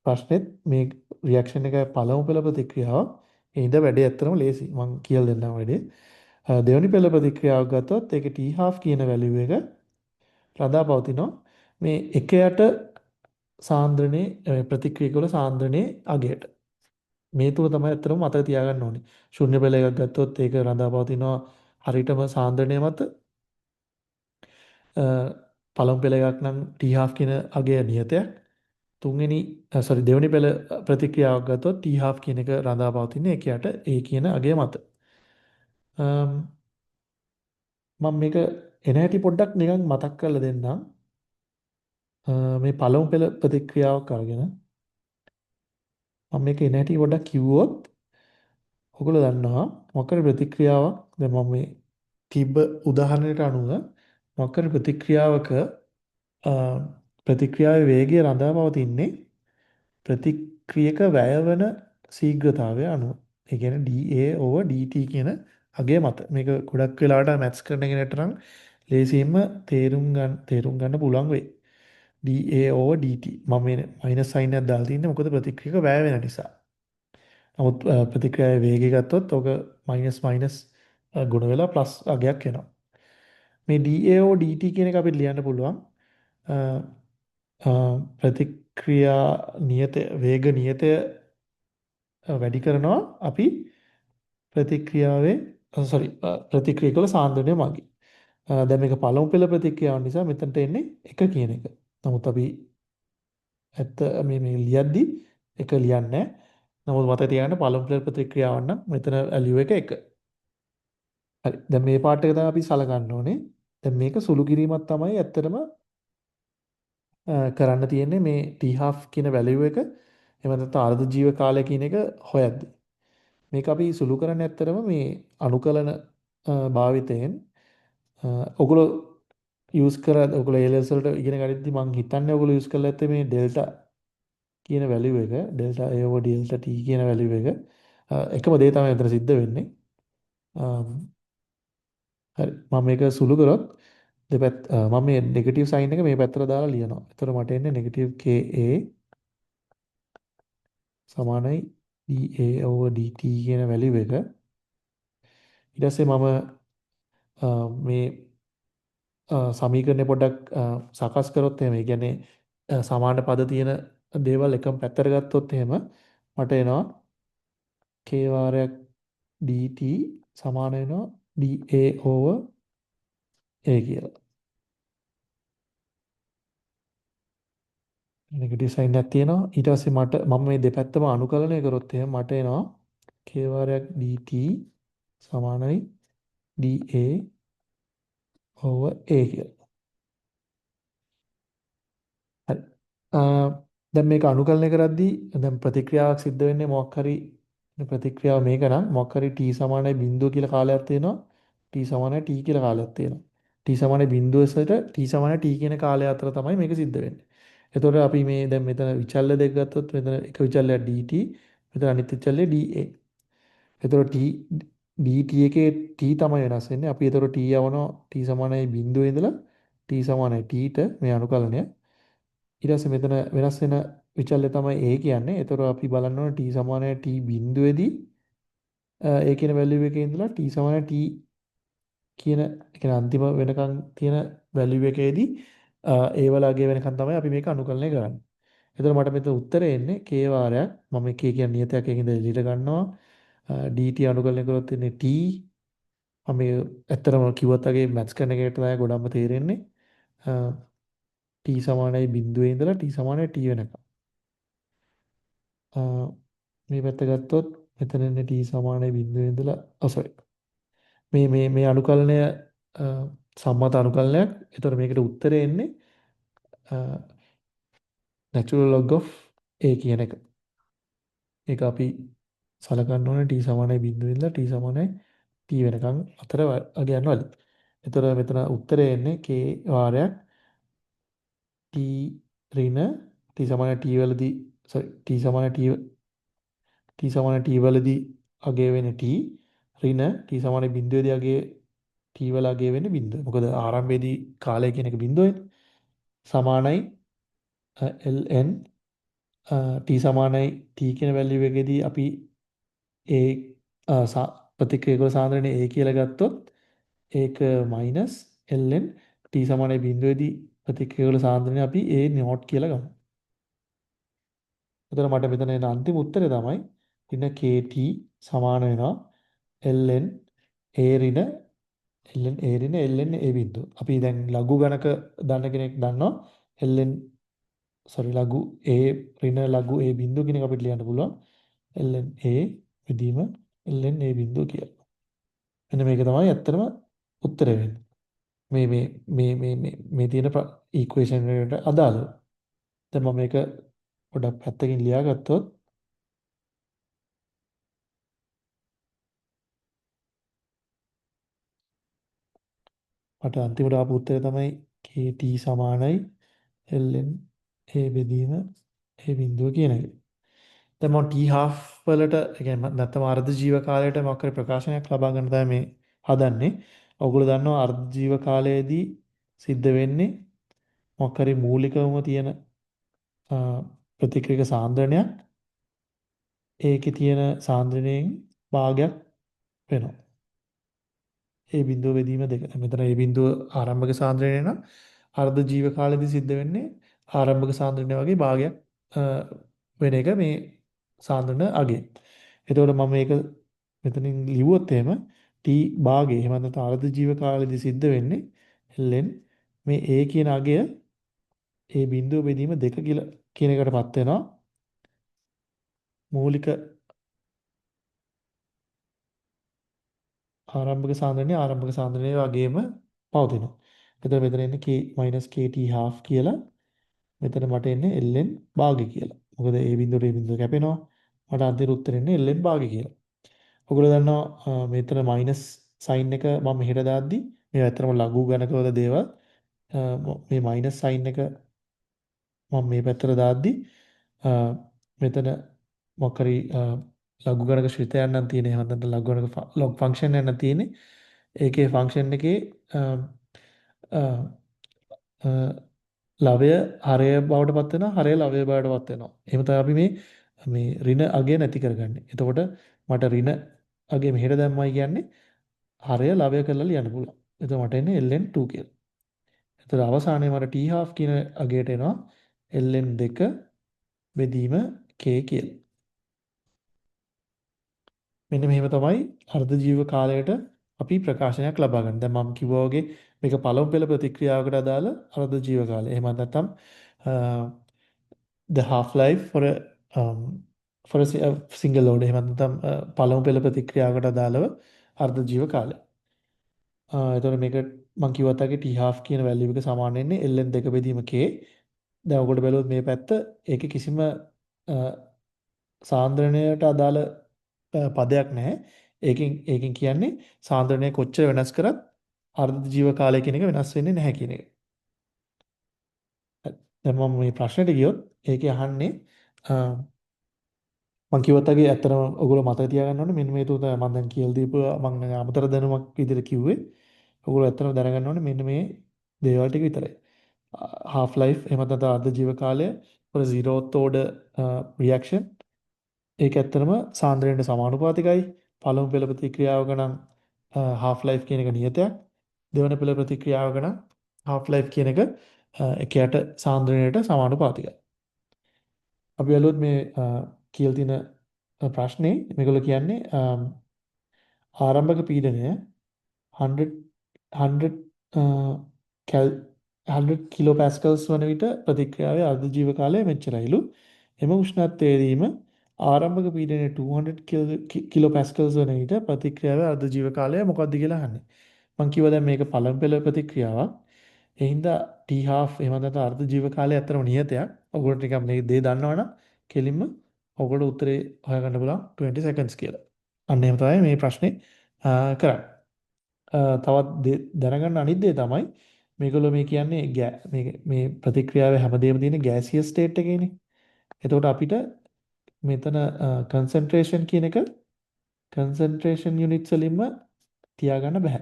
ප්‍රශ්නෙත් මේ රියැක්ෂන් එක පළමු පෙළ ප්‍රතික්‍රියාව. ඒ හින්දා වැඩේ ඇත්තටම ලේසි. මම කියලා දෙන්නම් වැඩේ. දෙවෙනි පෙළ ප්‍රතික්‍රියාවක් ගත්තොත් ඒකේ T half කියන වැලියු එක රඳා පවතිනවා. මේ එක යට සාන්ද්‍රණයේ ප්‍රතික්‍රියා කළ සාන්ද්‍රණයේ අගයට. මේ තුන තමයි ඇත්තටම මතක තියාගන්න ඕනේ. ශුන්‍ය පෙළ එකක් ගත්තොත් ඒක රඳා පවතිනවා හරියටම සාන්ද්‍රණය මත. පළමු පෙළ එකක් නම් t half කියන අගය නියතයක්. තුන්වෙනි දෙවෙනි පෙළ ප්‍රතික්‍රියාවක් ගත්තොත් t half කියන එක රඳා පවතින්නේ ඒකයට a කියන අගය මත. මම මේක එන හැටි පොඩ්ඩක් නිකන් මතක් කරලා දෙන්නම්. මේ පළමු පෙළ ප්‍රතික්‍රියාවක් අරගෙන මම මේක එන හැටි පොඩ්ඩක් කිව්වොත් ඔයගොල්ලෝ දන්නවා මොකක් හරි ප්‍රතික්‍රියාවක් දැන් මම මේ තිබ්බ උදාහරණයට අනුව මොකක් හරි ප්‍රතික්‍රියාවක අ, ප්‍රතික්‍රියාවේ වේගය රඳා පවතින්නේ ප්‍රතික්‍රියක වැය වන ශීඝ්‍රතාවය අනුව. ඒ කියන්නේ dA/dt කියන අගය මත. මේක ගොඩක් වෙලාවට මැත්ස් කරන කෙනෙක්ට නම් ලේසියෙන්ම තේරුම් ගන්න පුළුවන් වෙයි. dA/dt. මම මේ මයිනස් සයින් එකක් දාලා තින්නේ මොකද ප්‍රතික්‍රියක වැය වෙන නිසා. නමුත් ප්‍රතික්‍රියාවේ වේගය ගත්තොත් ඔක මයිනස් මයිනස් ගුණ වෙලා ප්ලස් අගයක් එනවා. මේ dA/dt කියන එක අපිට ලියන්න පුළුවන්. අ, අ, ප්‍රතික්‍රියා නියතය වේග නියතය වැඩි කරනවා අපි ප්‍රතික්‍රියාවේ ප්‍රතික්‍රියක වල සාන්ද්‍රණය මගින්. දැන් මේක පළමු පෙළ ප්‍රතික්‍රියාව නිසා මෙතනට එන්නේ 1 කියන එක. නමුත් අපි ඇත්ත මේ ලියද්දි 1 ලියන්නේ නැහැ. නමුත් මතක තියාගන්න පළමු පෙළ ප්‍රතික්‍රියාවක් නම් මෙතන වැලියු එක 1. හරි. දැන් මේ පාර්ට් එක තමයි අපි සලකන්න ඕනේ. දැන් මේක සුළු කිරීමක් තමයි ඇත්තටම කරන්න තියෙන්නේ මේ t half කියන වැලියු එක එහෙම නැත්නම් අර්ධ ජීව කාලය කියන එක හොයද්දි. මේක අපි සුළු කරන්නේ ඇත්තටම මේ අනුකලන භාවිතයෙන් ඔගොල්ලෝ යූස් කරා ඔයගොල්ලෝ A levels වලට ඉගෙන ගනිද්දි මම හිතන්නේ ඔයගොල්ලෝ යූස් කරලා ඇත්තේ මේ ඩෙල්ටා කියන වැලියු එක delta A over delta t කියන වැලියු එක එකම දේ තමයි මෙතන සිද්ධ වෙන්නේ. හරි මම මේක සුළු කරොත් මම මේ නෙගටිව් සයින් එක මේ පැත්තට දාලා ලියනවා. එතකොට මට එන්නේ නෙගටිව් KA සමානයි dA over dt කියන වැලියු එක. ඊට පස්සේ මම මේ සමීකරණය පොඩ්ඩක් සකස් කරොත් එහෙම, ඒ කියන්නේ සමාන පද තියෙන දේවල් එකම පැත්තට ගත්තොත් එහෙම මට එනවා k වාරයක් dt සමාන වෙනවා dA over a කියලා. නෙගටිව් සයින් එකක් තියෙනවා. ඊට පස්සේ මම මේ දෙපැත්තම අනුකලනය කරොත් එහෙම මට එනවා k වාරයක් dt සමානයි dA over a කියලා. හරි. දැන් මේක අනුකලනය කරද්දී දැන් ප්‍රතික්‍රියාවක් සිද්ධ වෙන්නේ මොකක් හරි ප්‍රතික්‍රියාව මේක නම් මොකක් හරි t සමානයි 0 කියලා කාලයක් තියෙනවා. t සමානයි t කියලා කාලයක් තියෙනවා. t සමානයි 0 සට t සමානයි t කියන කාලය අතර තමයි මේක සිද්ධ වෙන්නේ. එතකොට අපි මේ දැන් මෙතන විචල්්‍ය දෙක ගත්තොත් මෙතන එක විචල්‍යයක් dt මෙතන අනිත් විචල්‍යය da. එතකොට dt එකේ t තමයි වෙනස් වෙන්නේ. අපි එතකොට t යවනවා t සමානයි 0 ඉඳලා t සමානයි t ට මේ අනුකලනය. ඊට පස්සේ මෙතන වෙනස් වෙන විචල්්‍ය තමයි a කියන්නේ. එතකොට අපි බලන්න ඕනේ t සමානයි t බිඳුවේදී a කියන වැලියු එකේ ඉඳලා t සමානයි t කියන ඒ කියන්නේ අන්තිම වෙනකන් තියෙන වැලියු එකේදී a වලගේ වෙනකන් තමයි අපි මේක අනුකලනය කරන්නේ. එතකොට මට මෙතන උත්තරේ එන්නේ k වාරයක් මම k කියන නියතයක් එකකින් එළියට ගන්නවා. dt අනුකලනය කරොත් එන්නේ t. මම මේ ඇත්තටම කිව්වත් වගේ මැත්ස් කරන එකට තමයි ගොඩක්ම තේරෙන්නේ. t සමානයි 0 ඉඳලා t සමානයි t වෙනකම්. මේ පැත්ත ගත්තොත් මෙතන ඉන්නේ t සමානයි 0 ඉඳලා sorry මේ අනුකලනය සම්මත අනුකලනයක්. ඒතර මේකට උත්තරේ එන්නේ natural log of a කියන එක. ඒක අපි සලකන්න ඕනේ t සමානයි 0 ඉඳලා t සමානයි t වෙනකන් අතර අගයන් වල. ඒතර මෙතන උත්තරේ එන්නේ k වාරයක් t ඍණ t සමානයි t වලදී sorry t සමානයි t වලදී අගය වෙන්නේ t ඍණ t සමානයි 0 දී අගය t වල අගය වෙන්නේ 0. මොකද ආරම්භයේදී කාලය කියන එක 0යි. සමානයි ln t සමානයි t කියන වැලියු එකේදී අපි ඒ ප්‍රතික්‍රියක සාන්ද්‍රණය a කියලා ගත්තොත් ඒක මයිනස් ln t සමානයි 0 දී ප්‍රතික්‍රියක සාන්ද්‍රණය අපි a නෝට් කියලා ගමු. එතකොට මට මෙතන එන අන්තිම උත්තරය තමයි ඍණ kt සමාන වෙනවා ln a ඍණ ln a රින ln a බිඳුව. අපි දැන් ලඝු ගණක දන්න කෙනෙක් දන්නවා ln ලඝු a රින ලඝු a බිඳුව කියන එක අපිට ලියන්න පුළුවන් ln a විදීම ln a බිඳුව කියලා. මෙන්න මේක තමයි ඇත්තටම උත්තරය වෙන්නේ. මේ තියෙන ඉක්වේෂන් වලට අදාළව. දැන් මම මේක පොඩක් පැත්තකින් ලියාගත්තොත් මට අන්තිමට ආපු උත්තරය තමයි kt සමානයි ln a බෙදීම a බිඳුව කියන එක. දැන් මම t half වලට ඒ කියන්නේ නැත්නම් අර්ධ ජීව කාලයට මොකක් හරි ප්‍රකාශනයක් ලබා ගන්න තමයි මේ හදන්නේ. ඔයගොල්ලෝ දන්නවා අර්ධ ජීව කාලයේදී සිද්ධ වෙන්නේ මොකක් හරි මූලිකවම තියෙන අ, ප්‍රතික්‍රියක සාන්ද්‍රණයක් ඒකේ තියෙන සාන්ද්‍රණයෙන් භාගයක් වෙනවා. ඒ බිඳුව බෙදීම දෙක. මෙතන ඒ බිඳුව ආරම්භක සාන්ද්‍රණය නම් අර්ධ ජීව කාලෙදී සිද්ධ වෙන්නේ ආරම්භක සාන්ද්‍රණය වගේ භාගයක් අ, වෙන එක මේ සාන්ද්‍රණ අගය. එතකොට මම මේක මෙතනින් ලිව්වොත් එහෙම t භාගය එහෙම නැත්නම් අර්ධ ජීව කාලෙදී සිද්ධ වෙන්නේ ln මේ a කියන අගය ඒ බිඳුව බෙදීම දෙක කියලා කියන එකටපත් වෙනවා. මූලික ආරම්භක සාන්ද්‍රණය වගේම පවතිනවා. එතකොට මෙතන එන්නේ kt half කියලා. මෙතන මට එන්නේ ln භාගය කියලා. මොකද ඒ බිඳුවට ඒ බිඳුව කැපෙනවා. මට අන්තිම උත්තරේ එන්නේ ln භාගය කියලා. ඔයගොල්ලෝ දන්නවා මෙතන මයිනස් සයින් එක මම මෙහෙට දාද්දි මේ ඇත්තටම ලඝු ගණකවල දේවල් මේ මයිනස් සයින් එක මම මේ පැත්තට දාද්දි අ, මෙතන මොකක් හරි ලඝු ගණක ශ්‍රිතයන් නම් තියෙන එහෙම නැත්නම් ලඝු ගණක log ෆන්ක්ෂන් එකක් නම් තියෙන්නේ ඒකේ ෆන්ක්ෂන් එකේ අ, අ, අ, ලවය හරය බවට පත් වෙනවා හරය ලවය බවට පත් වෙනවා එහෙම තමයි අපි මේ ඍණ අගය නැති කරගන්නේ එතකොට මට ඍණ අගය මෙහෙට දැම්මයි කියන්නේ හරය ලවය කරලා ලියන්න පුළුවන් එතකොට මට එන්නේ ln2 කියලා එතකොට අවසානයේ මට t half කියන අගයට එනවා ln2 බෙදීම k කියලා මෙන්න මෙහෙම තමයි අර්ධ ජීව කාලයට අපි ප්‍රකාශනයක් ලබා ගන්න. දැන් මම කිව්වා වගේ මේක පළමු පෙළ ප්‍රතික්‍රියාවකට අදාළ අර්ධ ජීව කාලය. එහෙම නැත්නම් uh, the half life for a single load. එහෙම නැත්නම් පළමු පෙළ ප්‍රතික්‍රියාවකට අදාළව අර්ධ ජීව කාලය. එතකොට මේක මම කිව්වත් අගේ t half කියන වැලියු එක සමාන වෙන්නේ ln 2 බෙදීම k. දැන් ඔකට බැලුවොත් මේ පැත්ත ඒකේ කිසිම සාන්ද්‍රණයට අදාළ පදයක් නැහැ. ඒකෙන් කියන්නේ සාන්ද්‍රණය කොච්චර වෙනස් කරත් අර්ධ ජීව කාලය කියන එක වෙනස් වෙන්නේ නැහැ කියන එක. දැන් මම මේ ප්‍රශ්නෙට ගියොත් ඒකේ අහන්නේ මම කිව්වත් අගේ ඇත්තටම ඔයගොල්ලෝ මතක තියාගන්න ඕනේ මෙන්න මේ තුන මම දැන් කියලා දීපු මම අමතර දැනුමක් විදිහට කිව්වේ. ඔයගොල්ලෝ ඇත්තටම දැනගන්න ඕනේ මෙන්න මේ දේවල් ටික විතරයි. half life එහෙම නැත්නම් අර්ධ ජීව කාලය for a zeroth order reaction ඒක ඇත්තටම සාන්ද්‍රණයට සමානුපාතිකයි. පළමු පෙළ ප්‍රතික්‍රියාවක නම් half life කියන එක නියතයක්. දෙවන පෙළ ප්‍රතික්‍රියාවක නම් half life කියන එක එකයට සාන්ද්‍රණයට සමානුපාතිකයි. අපි බැලුවොත් මේ කියලා තියෙන ප්‍රශ්නේ මේගොල්ලෝ කියන්නේ ආරම්භක පීඩනය 100 100 කැල් 100 කිලෝ පැස්කල්ස් වන විට ප්‍රතික්‍රියාවේ අර්ධ ජීව කාලය මෙච්චරයිලු. එම උෂ්ණත්වයේදීම ආරම්භක පීඩනය 200 කිලෝ පැස්කල්ස් වන විට ප්‍රතික්‍රියාවේ අර්ධ ජීව කාලය මොකක්ද කියලා අහන්නේ. මම කිව්වා දැන් මේක පළමු පෙළ ප්‍රතික්‍රියාවක්. ඒ හින්දා t half එහෙම නැත්නම් අර්ධ ජීව කාලය අතරම නියතයක්. ඔයගොල්ලෝ ටිකක් මේ දේ දන්නවනම් කෙලින්ම ඔයගොල්ලෝ උත්තරේ හොයාගන්න පුළුවන් 20 seconds කියලා. අන්න එහෙම තමයි මේ ප්‍රශ්නේ කරන්නේ. තවත් දැනගන්න අනිත් දේ තමයි මේගොල්ලෝ මේ කියන්නේ මේ ප්‍රතික්‍රියාවේ හැමදේම තියෙන ගෑසියස් ස්ටේට් එකේනේ. එතකොට අපිට මෙතන කන්සන්ට්‍රේෂන් කියන එක කන්සන්ට්‍රේෂන් යුනිට්ස් වලින්ම තියාගන්න බෑ.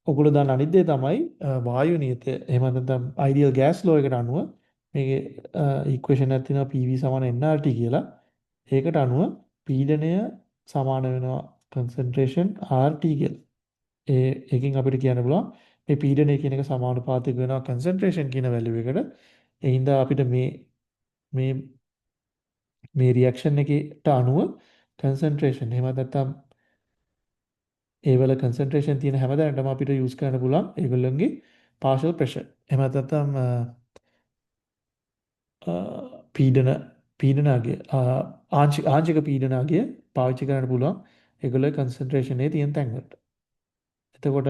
ඔගොල්ලෝ දන්න අනිත් දේ තමයි වායු නියතය. එහෙම නැත්නම් ideal gas law එකට අනුව මේකේ ඉක්වේෂන් එකක් තියෙනවා PV nRT කියලා. ඒකට අනුව පීඩනය සමාන වෙනවා concentration RT කියලා. ඒකෙන් අපිට කියන්න පුළුවන් මේ පීඩනය කියන එක සමානුපාතික වෙනවා concentration කියන value එකට. ඒ හින්දා අපිට මේ මේ reaction එකට අනුව concentration එහෙම නැත්නම් ඒ වල concentration තියෙන හැම තැනටම අපිට use කරන්න පුළුවන් ඒගොල්ලන්ගේ partial pressure. එහෙම නැත්නම් පීඩන පීඩනාගේ ආංශික පීඩනාගේ පාවිච්චි කරන්න පුළුවන් ඒගොල්ලෝ concentration එකේ තියෙන තැන් වලට. එතකොට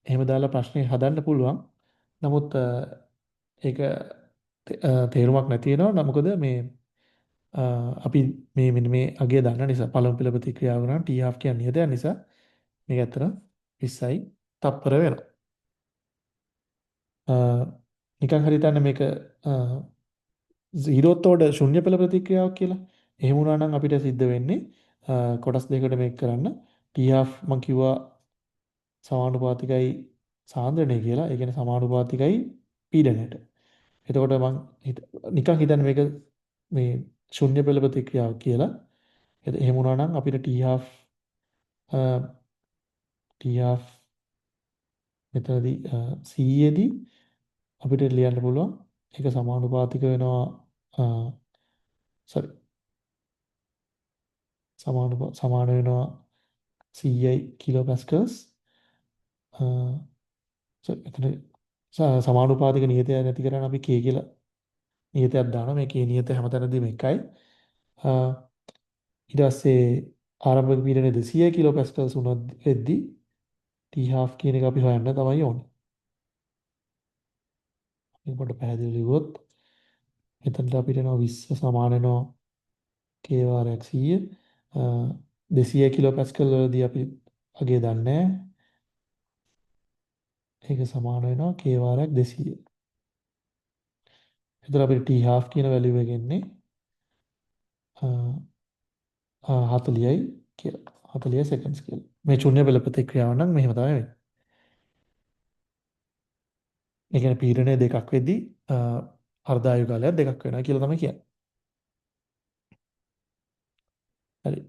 එහෙම දාලා ප්‍රශ්නේ හදන්න පුළුවන්. නමුත් ඒක තේරුමක් නැති වෙනවා. මොකද මේ අපි මෙන්න මේ අගය දන්න නිසා පළමු පෙළ ප්‍රතික්‍රියාව කරන T1/2 කියන නියතය නිසා මේක ඇත්තට 20යි තප්පර වෙනවා. නිකන් හරි හිතන්න මේක 0ත් උඩ ශුන්‍ය පෙළ ප්‍රතික්‍රියාවක් කියලා. එහෙම වුණා නම් අපිට සිද්ධ වෙන්නේ කොටස් දෙකකට මේක කරන්න T1/2 මම කිව්වා සමානුපාතිකයි සාන්ද්‍රණය කියලා. ඒ කියන්නේ සමානුපාතිකයි පීඩනයට. එතකොට මම නිකන් හිතන්න මේක මේ ශුන්‍ය පෙළ ප්‍රතික්‍රියාවක් කියලා. එහෙම වුණා නම් අපිට T1/2 T1/2 මෙතනදී C යේදී අපිට ලියන්න පුළුවන් ඒක සමානුපාතික වෙනවා sorry සමාන වෙනවා CI කිලෝ පැස්කල්ස් එතන සමානුපාතික නියතය නැති කරන්න අපි K කියලා නියතයක් දානවා මේ K නියත හැමතැනදීම එකයි ඊට පස්සේ ආරම්භක පීඩනය 200 කිලෝ පැස්කල්ස් වුණත් වෙද්දී T1/2 කියන එක අපි හොයන්න තමයි ඕනේ. මේක පොඩ්ඩක් පැහැදිලි ලිව්වොත් මෙතනට අපිට එනවා 20 සමාන වෙනවා K වාරයක් 100 200 කිලෝ පැස්කල් වලදී අපි අගේ දන්නේ ඒක සමාන වෙනවා K වාරයක් 200. එතකොට අපිට T1/2 කියන වැලියු එක එන්නේ 40යි කියලා. 40 සෙකන්ඩ්ස් කියලා. මේ ශුන්‍ය පෙළ ප්‍රතික්‍රියාව නම් මෙහෙම තමයි වෙන්නේ. ඒ කියන්නේ පීඩනය දෙකක් වෙද්දී අර්ධායු කාලයක් දෙකක් වෙනවා කියලා තමයි කියන්නේ. හරි.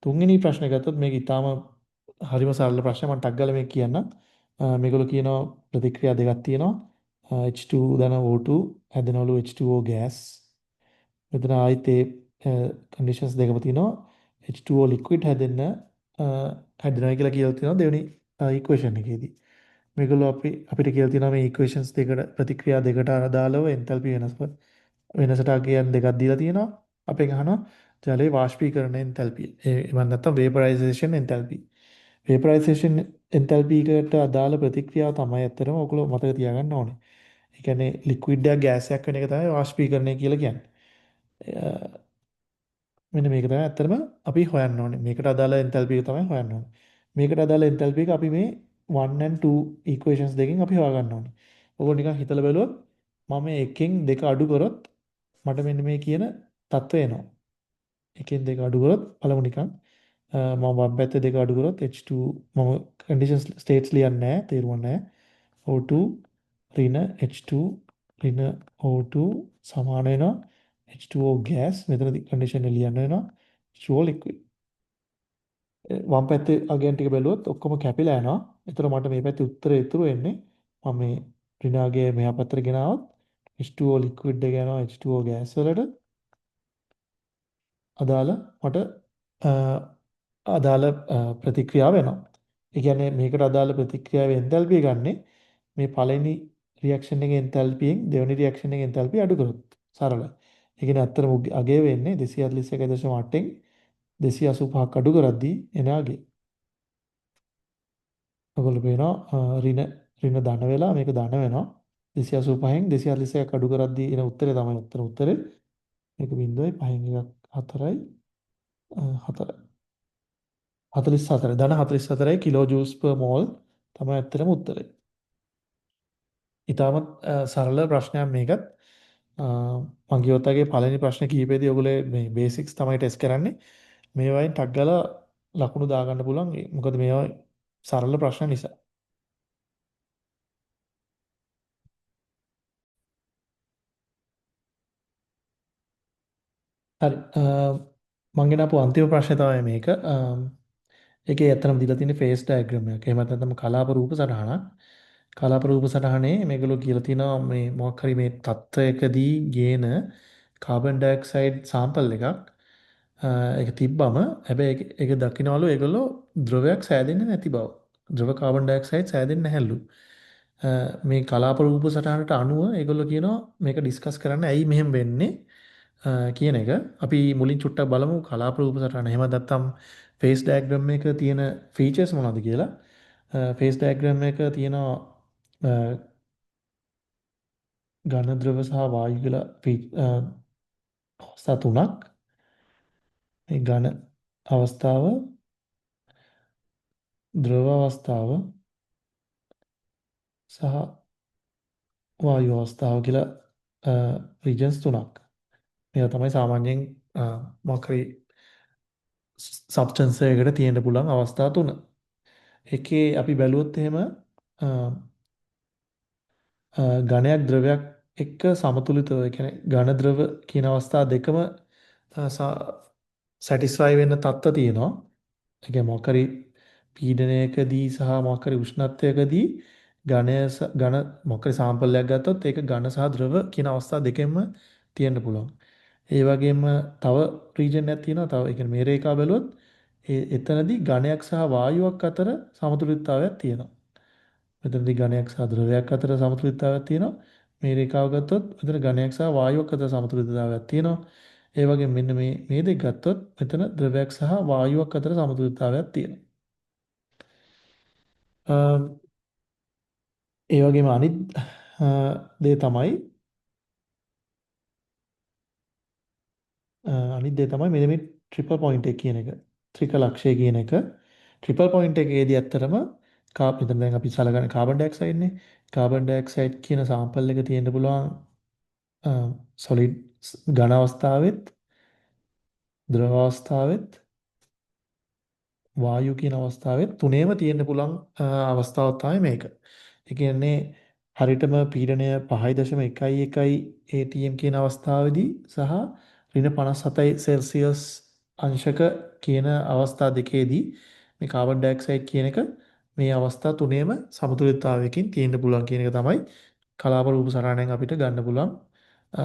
තුන්වෙනි ප්‍රශ්නේ ගත්තොත් මේක ඊටාම හරිම සරල ප්‍රශ්නයක් මම ටක් ගාලා මේක කියන්නම්. මේගොල්ලෝ කියනවා ප්‍රතික්‍රියා දෙකක් තියෙනවා. H2 ධන O2 හැදෙනවලු H2O gas. මෙතන ආයිත් ඒ කන්ඩිෂන්ස් දෙකම තියෙනවා. H2O liquid හැදෙන්න හැදෙනවා කියලා තියෙනවා දෙවෙනි ඉක්වේෂන් එකේදී. මේගොල්ලෝ අපිට කියලා තියෙනවා මේ ඉක්වේෂන්ස් දෙකට ප්‍රතික්‍රියා දෙකට අදාළව එන්තල්පි වෙනසට අගයන් දෙකක් දීලා තියෙනවා. අපෙන් අහනවා ජලයේ වාෂ්පීකරණ එන්තල්පිය. එහෙම නැත්නම් වේපරයිසේෂන් එන්තල්පි. වේපරයිසේෂන් එන්තල්පි එකට අදාළ ප්‍රතික්‍රියාව තමයි ඇත්තටම ඔයගොල්ලෝ මතක තියාගන්න ඕනේ. ඒ කියන්නේ ලික්විඩ් එකක් ගෑස් එකක් වෙන එක තමයි වාෂ්පීකරණය කියලා කියන්නේ. මෙන්න මේක තමයි ඇත්තටම අපි හොයන්න ඕනේ. මේකට අදාළ එන්තල්පි එක තමයි හොයන්න ඕනේ. මේකට අදාළ එන්තල්පි එක අපි මේ 1 and 2 equations දෙකෙන් අපි හොයාගන්න ඕනේ. ඔයගොල්ලෝ නිකන් හිතලා බලුවොත් මම එකෙන් දෙක අඩු කරොත් මට මෙන්න මේ කියන තත්ත්වය එනවා. එකෙන් දෙක අඩු කරොත් බලමු නිකන් මම වම් පැත්තේ දෙක අඩු කරොත් H2 මම condition states ලියන්නේ නැහැ තේරුම් නැහැ. O2 ඍණ H2 ඍණ O2 සමාන වෙනවා H2O gas මෙතනදී condition එක ලියන්න වෙනවා H2O liquid. වම් පැත්තේ අගයන් ටික බැලුවොත් ඔක්කොම කැපිලා යනවා. ඒතර මට මේ පැත්තේ උත්තරේ ඉතුරු වෙන්නේ මම මේ ඍණ අගය මෙහා පැත්තට ගෙනාවොත් H2O liquid එක යනවා H2O gas වලට අදාළ මට අදාළ ප්‍රතික්‍රියාව වෙනවා. ඒ කියන්නේ මේකට අදාළ ප්‍රතික්‍රියාවේ එන්තල්පිය ගන්නෙ මේ පළවෙනි රියැක්ෂන් එකේ එන්තල්පියෙන් දෙවෙනි රියැක්ෂන් එකේ එන්තල්පිය අඩු කරොත්. සරලයි. ඒ කියන්නේ ඇත්තටම අගය වෙන්නේ 241.8න් 285ක් අඩු කරද්දී එන අගය. ඔයගොල්ලෝ පේනවා ඍණ ධන වෙලා මේක ධන වෙනවා 285න් 241ක් අඩු කරද්දී එන උත්තරේ තමයි උත්තරේ. මේක 0.5න් එකක් 4යි 4යි 44 ධන 44යි කිලෝ ජූස් per මෝල් තමයි ඇත්තටම උත්තරේ. ඊටමත් සරල ප්‍රශ්නයක් මේකත්. මම කියවත් වගේ පළවෙනි ප්‍රශ්න කීපෙදී ඔයගොල්ලෝ මේ බේසික්ස් තමයි ටෙස්ට් කරන්නේ. මේ වයින් ටක් ගාලා ලකුණු දාගන්න පුළුවන්. මොකද මේවා සරල ප්‍රශ්න නිසා. හරි. මම ගෙනාපු අන්තිම ප්‍රශ්නේ තමයි මේක. ඒකේ ඇත්තටම දීලා තියෙන්නේ ෆේස් ඩයග්‍රෑම් එකක්. එහෙම නැත්නම් කලාප රූප සටහනක්. කලාප රූප සටහනේ මේගොල්ලෝ කියලා තියෙනවා මේ මොකක් හරි මේ තත්ත්වයකදී ගේන කාබන් ඩයොක්සයිඩ් සාම්පල් එකක් ඒක තිබ්බම හැබැයි ඒක දකින්නවලු ඒගොල්ලෝ ද්‍රවයක් සෑදෙන්නේ නැති බව. ද්‍රව කාබන් ඩයොක්සයිඩ් සෑදෙන්නේ නැහැලු. මේ කලාප රූප සටහනට අනුව ඒගොල්ලෝ කියනවා මේක ඩිස්කස් කරන්න ඇයි මෙහෙම වෙන්නේ කියන එක. අපි මුලින් චුට්ටක් බලමු කලාප රූප සටහන. එහෙම නැත්නම් ෆේස් ඩයග්‍රෑම් එකේ තියෙන ෆීචර්ස් මොනවද කියලා. ෆේස් ඩයග්‍රෑම් එක තියෙනවා ඝන ද්‍රව සහ වායු කියලා අවස්ථා තුනක්. මේ ඝන අවස්ථාව, ද්‍රව අවස්ථාව සහ වායු අවස්ථාව කියලා රීජන්ස් තුනක්. මේවා තමයි සාමාන්‍යයෙන් මොකක් හරි සබ්ස්ටන්ස් එකකට තියෙන්න පුළුවන් අවස්ථා තුන. එකේ අපි බැලුවොත් එහෙම ඝනයක් ද්‍රවයක් එක්ක සමතුලිතව, ඒ කියන්නේ ඝන ද්‍රව කියන අවස්ථා දෙකම සැටිස්ෆයි වෙන්න තත්ත්ව තියෙනවා. ඒ කියන්නේ මොකක් හරි පීඩනයකදී සහ මොකක් හරි උෂ්ණත්වයකදී ඝන මොකක් හරි සාම්පල් එකක් ගත්තොත් ඒක ඝන සහ ද්‍රව කියන අවස්ථා දෙකෙන්ම තියෙන්න පුළුවන්. ඒ වගේම තව රීජන් එකක් තියෙනවා. තව ඒ කියන්නේ මේ රේඛාව බැලුවොත් එතනදී ඝනයක් සහ වායුවක් අතර සමතුලිතතාවයක් තියෙනවා. මෙතනදී ඝනයක් සහ ද්‍රවයක් අතර සමතුලිතතාවයක් තියෙනවා. මේ රේඛාව ගත්තොත් මෙතන ඝනයක් සහ වායුවක් අතර සමතුලිතතාවයක් තියෙනවා. ඒ වගේම මෙන්න මේ දෙක ගත්තොත් මෙතන ද්‍රවයක් සහ වායුවක් අතර සමතුලිතතාවයක් තියෙනවා. ඒ වගේම අනිත් දේ තමයි මෙන්න මේ ට්‍රිපල් පොයින්ට් එක කියන එක. ත්‍රිකලක්ෂය කියන එක. ට්‍රිපල් පොයින්ට් එකේදී ඇත්තටම මෙතන දැන් අපි සලකන්නේ කාබන් ඩයොක්සයිඩ්නේ. කාබන් ඩයොක්සයිඩ් කියන සාම්පල් එක තියෙන්න පුළුවන් සොලිඩ් ඝන අවස්ථාවෙත්, ද්‍රව අවස්ථාවෙත්, වායු කියන අවස්ථාවෙත් තුනේම තියෙන්න පුළුවන් අවස්ථාවක් තමයි මේක. ඒ කියන්නේ හරියටම පීඩනය 5.11 atm කියන අවස්ථාවේදී සහ -57 සෙල්සියස් අංශක කියන අවස්ථා දෙකේදී මේ කාබන් ඩයොක්සයිඩ් කියන එක මේ අවස්ථා තුනේම සමතුලිතතාවයකින් තියෙන්න පුළුවන් කියන එක තමයි කලාප රූප සටහනෙන් අපිට ගන්න පුළුවන් අ,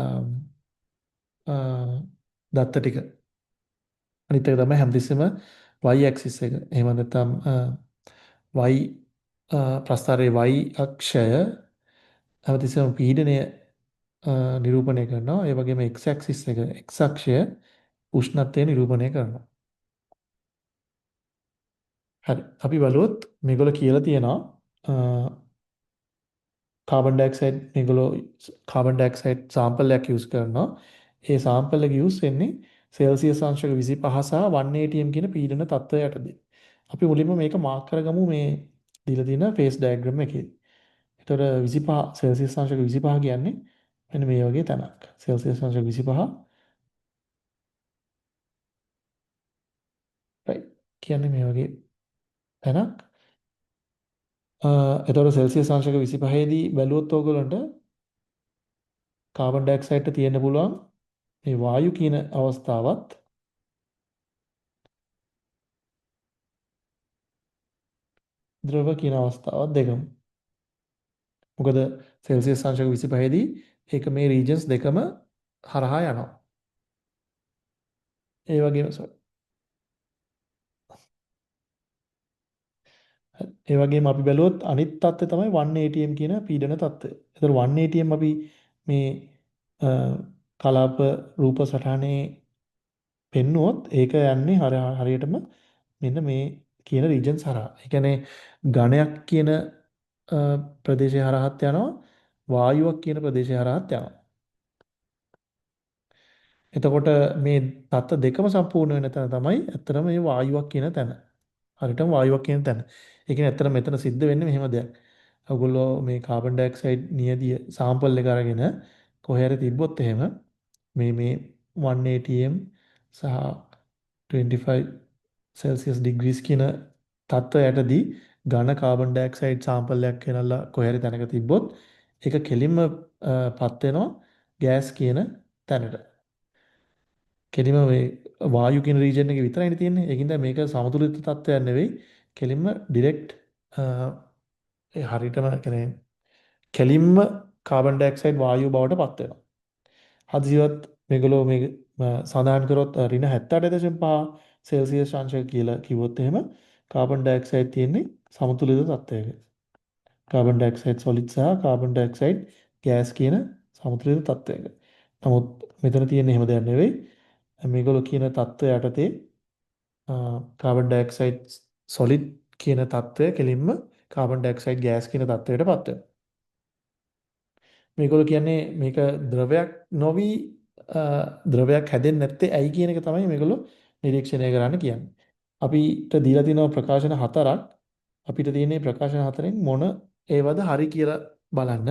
දත්ත ටික. අනිත් එක තමයි හැමතිස්සෙම y axis එක. එහෙම නැත්නම් y ප්‍රස්ථාරයේ y අක්ෂය හැමතිස්සෙම පීඩනය නිරූපණය කරනවා. ඒ වගේම x axis එක x අක්ෂය උෂ්ණත්වය නිරූපණය කරනවා. හරි. අපි බලුවොත් මේගොල්ලෝ කියලා තියෙනවා කාබන් ඩයොක්සයිඩ් මේගොල්ලෝ කාබන් ඩයොක්සයිඩ් සාම්පල් එකක් යූස් කරනවා. ඒ සාම්පල් එක යූස් වෙන්නේ සෙල්සියස් අංශක 25 සහ 1 atm කියන පීඩන තත්ත්වය යටතේ. අපි මුලින්ම මේක මාක් කරගමු මේ දීලා තියෙන ෆේස් ඩයග්‍රෑම් එකේ. ඒතර 25 සෙල්සියස් අංශක 25 කියන්නේ මෙන්න මේ වගේ තැනක්. සෙල්සියස් අංශක 25 right කියන්නේ මේ වගේ තැනක්. එතකොට සෙල්සියස් අංශක 25 දී බැලුවොත් ඕගොල්ලන්ට කාබන් ඩයොක්සයිඩ්ට තියෙන්න පුළුවන් මේ වායු කියන අවස්ථාවත් ද්‍රව කියන අවස්ථාවත් දෙකම. මොකද සෙල්සියස් අංශක 25 දී ඒක මේ රීජන්ස් දෙකම හරහා යනවා. ඒ වගේම ඒ වගේම අපි බැලුවොත් අනිත් தත්ත්වය තමයි 1 atm කියන පීඩන தත්ත්වය. ඒතර 1 atm අපි මේ කලාප රූප සටහනේ පෙන්නුවොත් ඒක යන්නේ හරියටම මෙන්න මේ කියන රීජන්ස් හරහා. ඒ කියන්නේ ඝනයක් කියන ප්‍රදේශය හරහාත් යනවා, වායුවක් කියන ප්‍රදේශය හරහාත් යනවා. එතකොට මේ தත්ත්ව දෙකම සම්පූර්ණ වෙන තැන තමයි ඇත්තටම මේ වායුවක් කියන තැන. හරියටම වායුවක් කියන තැන. ඒ කියන්නේ ඇත්තටම මෙතන සිද්ධ වෙන්නේ මෙහෙම දෙයක්. ඔයගොල්ලෝ මේ කාබන් ඩයොක්සයිඩ් නියදිය සාම්පල් එක අරගෙන කොහේ හරි තිබ්බොත් එහෙම මේ 1 atm සහ 25 සෙල්සියස් ඩිග්‍රීස් කියන තත්ත්වයටදී ඝන කාබන් ඩයොක්සයිඩ් සාම්පල් එකක් ගෙනල්ලා කොහේ හරි තැනක තිබ්බොත් ඒක කෙලින්ම පත් වෙනවා ගෑස් කියන තැනට. කෙලින්ම මේ වායු කියන රීජන් එකේ විතරයිනේ තියෙන්නේ. ඒකින්ද මේක සමතුලිත තත්ත්වයක් නෙවෙයි. කෙලින්ම ඩිරෙක්ට් ඒ හරියටම කෙලින්ම කාබන් ඩයොක්සයිඩ් වායුව බවට පත් වෙනවා. හදිසියවත් මේගොල්ලෝ මේ සඳහන් කරොත් ඍණ 78.5 සෙල්සියස් අංශක කියලා කිව්වොත් එහෙම කාබන් ඩයොක්සයිඩ් තියෙන්නේ සමතුලිත තත්ත්වයක. කාබන් ඩයොක්සයිඩ් සොලිඩ් සහ කාබන් ඩයොක්සයිඩ් ගෑස් කියන සමතුලිත තත්ත්වයක. නමුත් මෙතන තියෙන්නේ එහෙම දෙයක් නෙවෙයි. මේගොල්ලෝ කියන තත්ත්වය යටතේ කාබන් ඩයොක්සයිඩ් සොලිඩ් කියන තත්ත්වය කෙලින්ම කාබන් ඩයොක්සයිඩ් ගෑස් කියන තත්ත්වයට පත් වෙනවා. මේගොල්ලෝ කියන්නේ මේක ද්‍රවයක් නොවි ද්‍රවයක් හැදෙන්නේ නැත්තේ ඇයි කියන එක තමයි මේගොල්ලෝ නිරීක්ෂණය කරන්න කියන්නේ. අපිට දීලා තියෙනවා ප්‍රකාශන හතරක්. අපිට තියෙන ප්‍රකාශන හතරෙන් මොන ඒවද හරි කියලා බලන්න.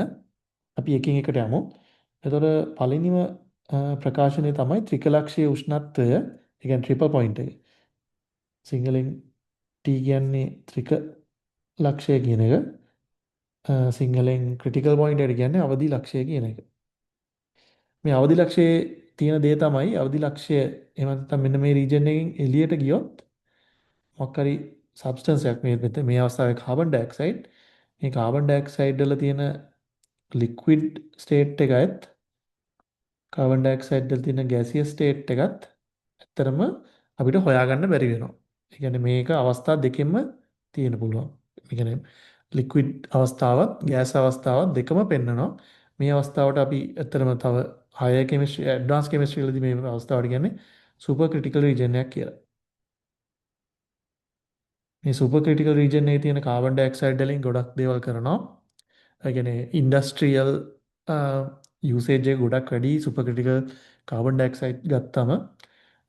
අපි එකින් එකට යමු. එතකොට පළවෙනිම ප්‍රකාශනය තමයි ත්‍රිකලක්ෂයේ උෂ්ණත්වය, ඒ කියන්නේ ට්‍රිපල් පොයින්ට් එක. සිංහලෙන් T කියන්නේ ත්‍රික ලක්ෂය කියන එක. සිංහලෙන් ක්‍රිටිකල් පොයින්ට් එකට කියන්නේ අවදි ලක්ෂය කියන එක. මේ අවදි ලක්ෂයේ තියෙන දේ තමයි අවදි ලක්ෂය එහෙම නැත්නම් මෙන්න මේ රීජන් එකෙන් එළියට ගියොත් මොකක් හරි සබ්ස්ටන්ස් එකක් මේ අවස්ථාවේ කාබන් ඩයොක්සයිඩ් මේ කාබන් ඩයොක්සයිඩ් වල තියෙන ලික්විඩ් ස්ටේට් එකත් කාබන් ඩයොක්සයිඩ් වල තියෙන ගෑසියස් ස්ටේට් එකත් ඇත්තරම අපිට හොයාගන්න බැරි වෙනවා. ඒ කියන්නේ මේක අවස්ථා දෙකෙන්ම තියෙන්න පුළුවන්. ඒ කියන්නේ ලික්විඩ් අවස්ථාවත් ගෑස් අවස්ථාවත් දෙකම පෙන්නනවා. මේ අවස්ථාවට අපි ඇත්තරම තව හයර් කෙමිස්ට්‍රි ඇඩ්වාන්ස් කෙමිස්ට්‍රි වලදී මේ අවස්ථාවට කියන්නේ සුපර් ක්‍රිටිකල් රීජන් එකක් කියලා. මේ සුපර් ක්‍රිටිකල් රීජන් එකේ තියෙන කාබන් ඩයොක්සයිඩ් වලින් ගොඩක් දේවල් කරනවා. ඒ කියන්නේ ඉන්ඩස්ට්‍රියල් යූසේජ් එක ගොඩක් වැඩි සුපර් ක්‍රිටිකල් කාබන් ඩයොක්සයිඩ් ගත්තම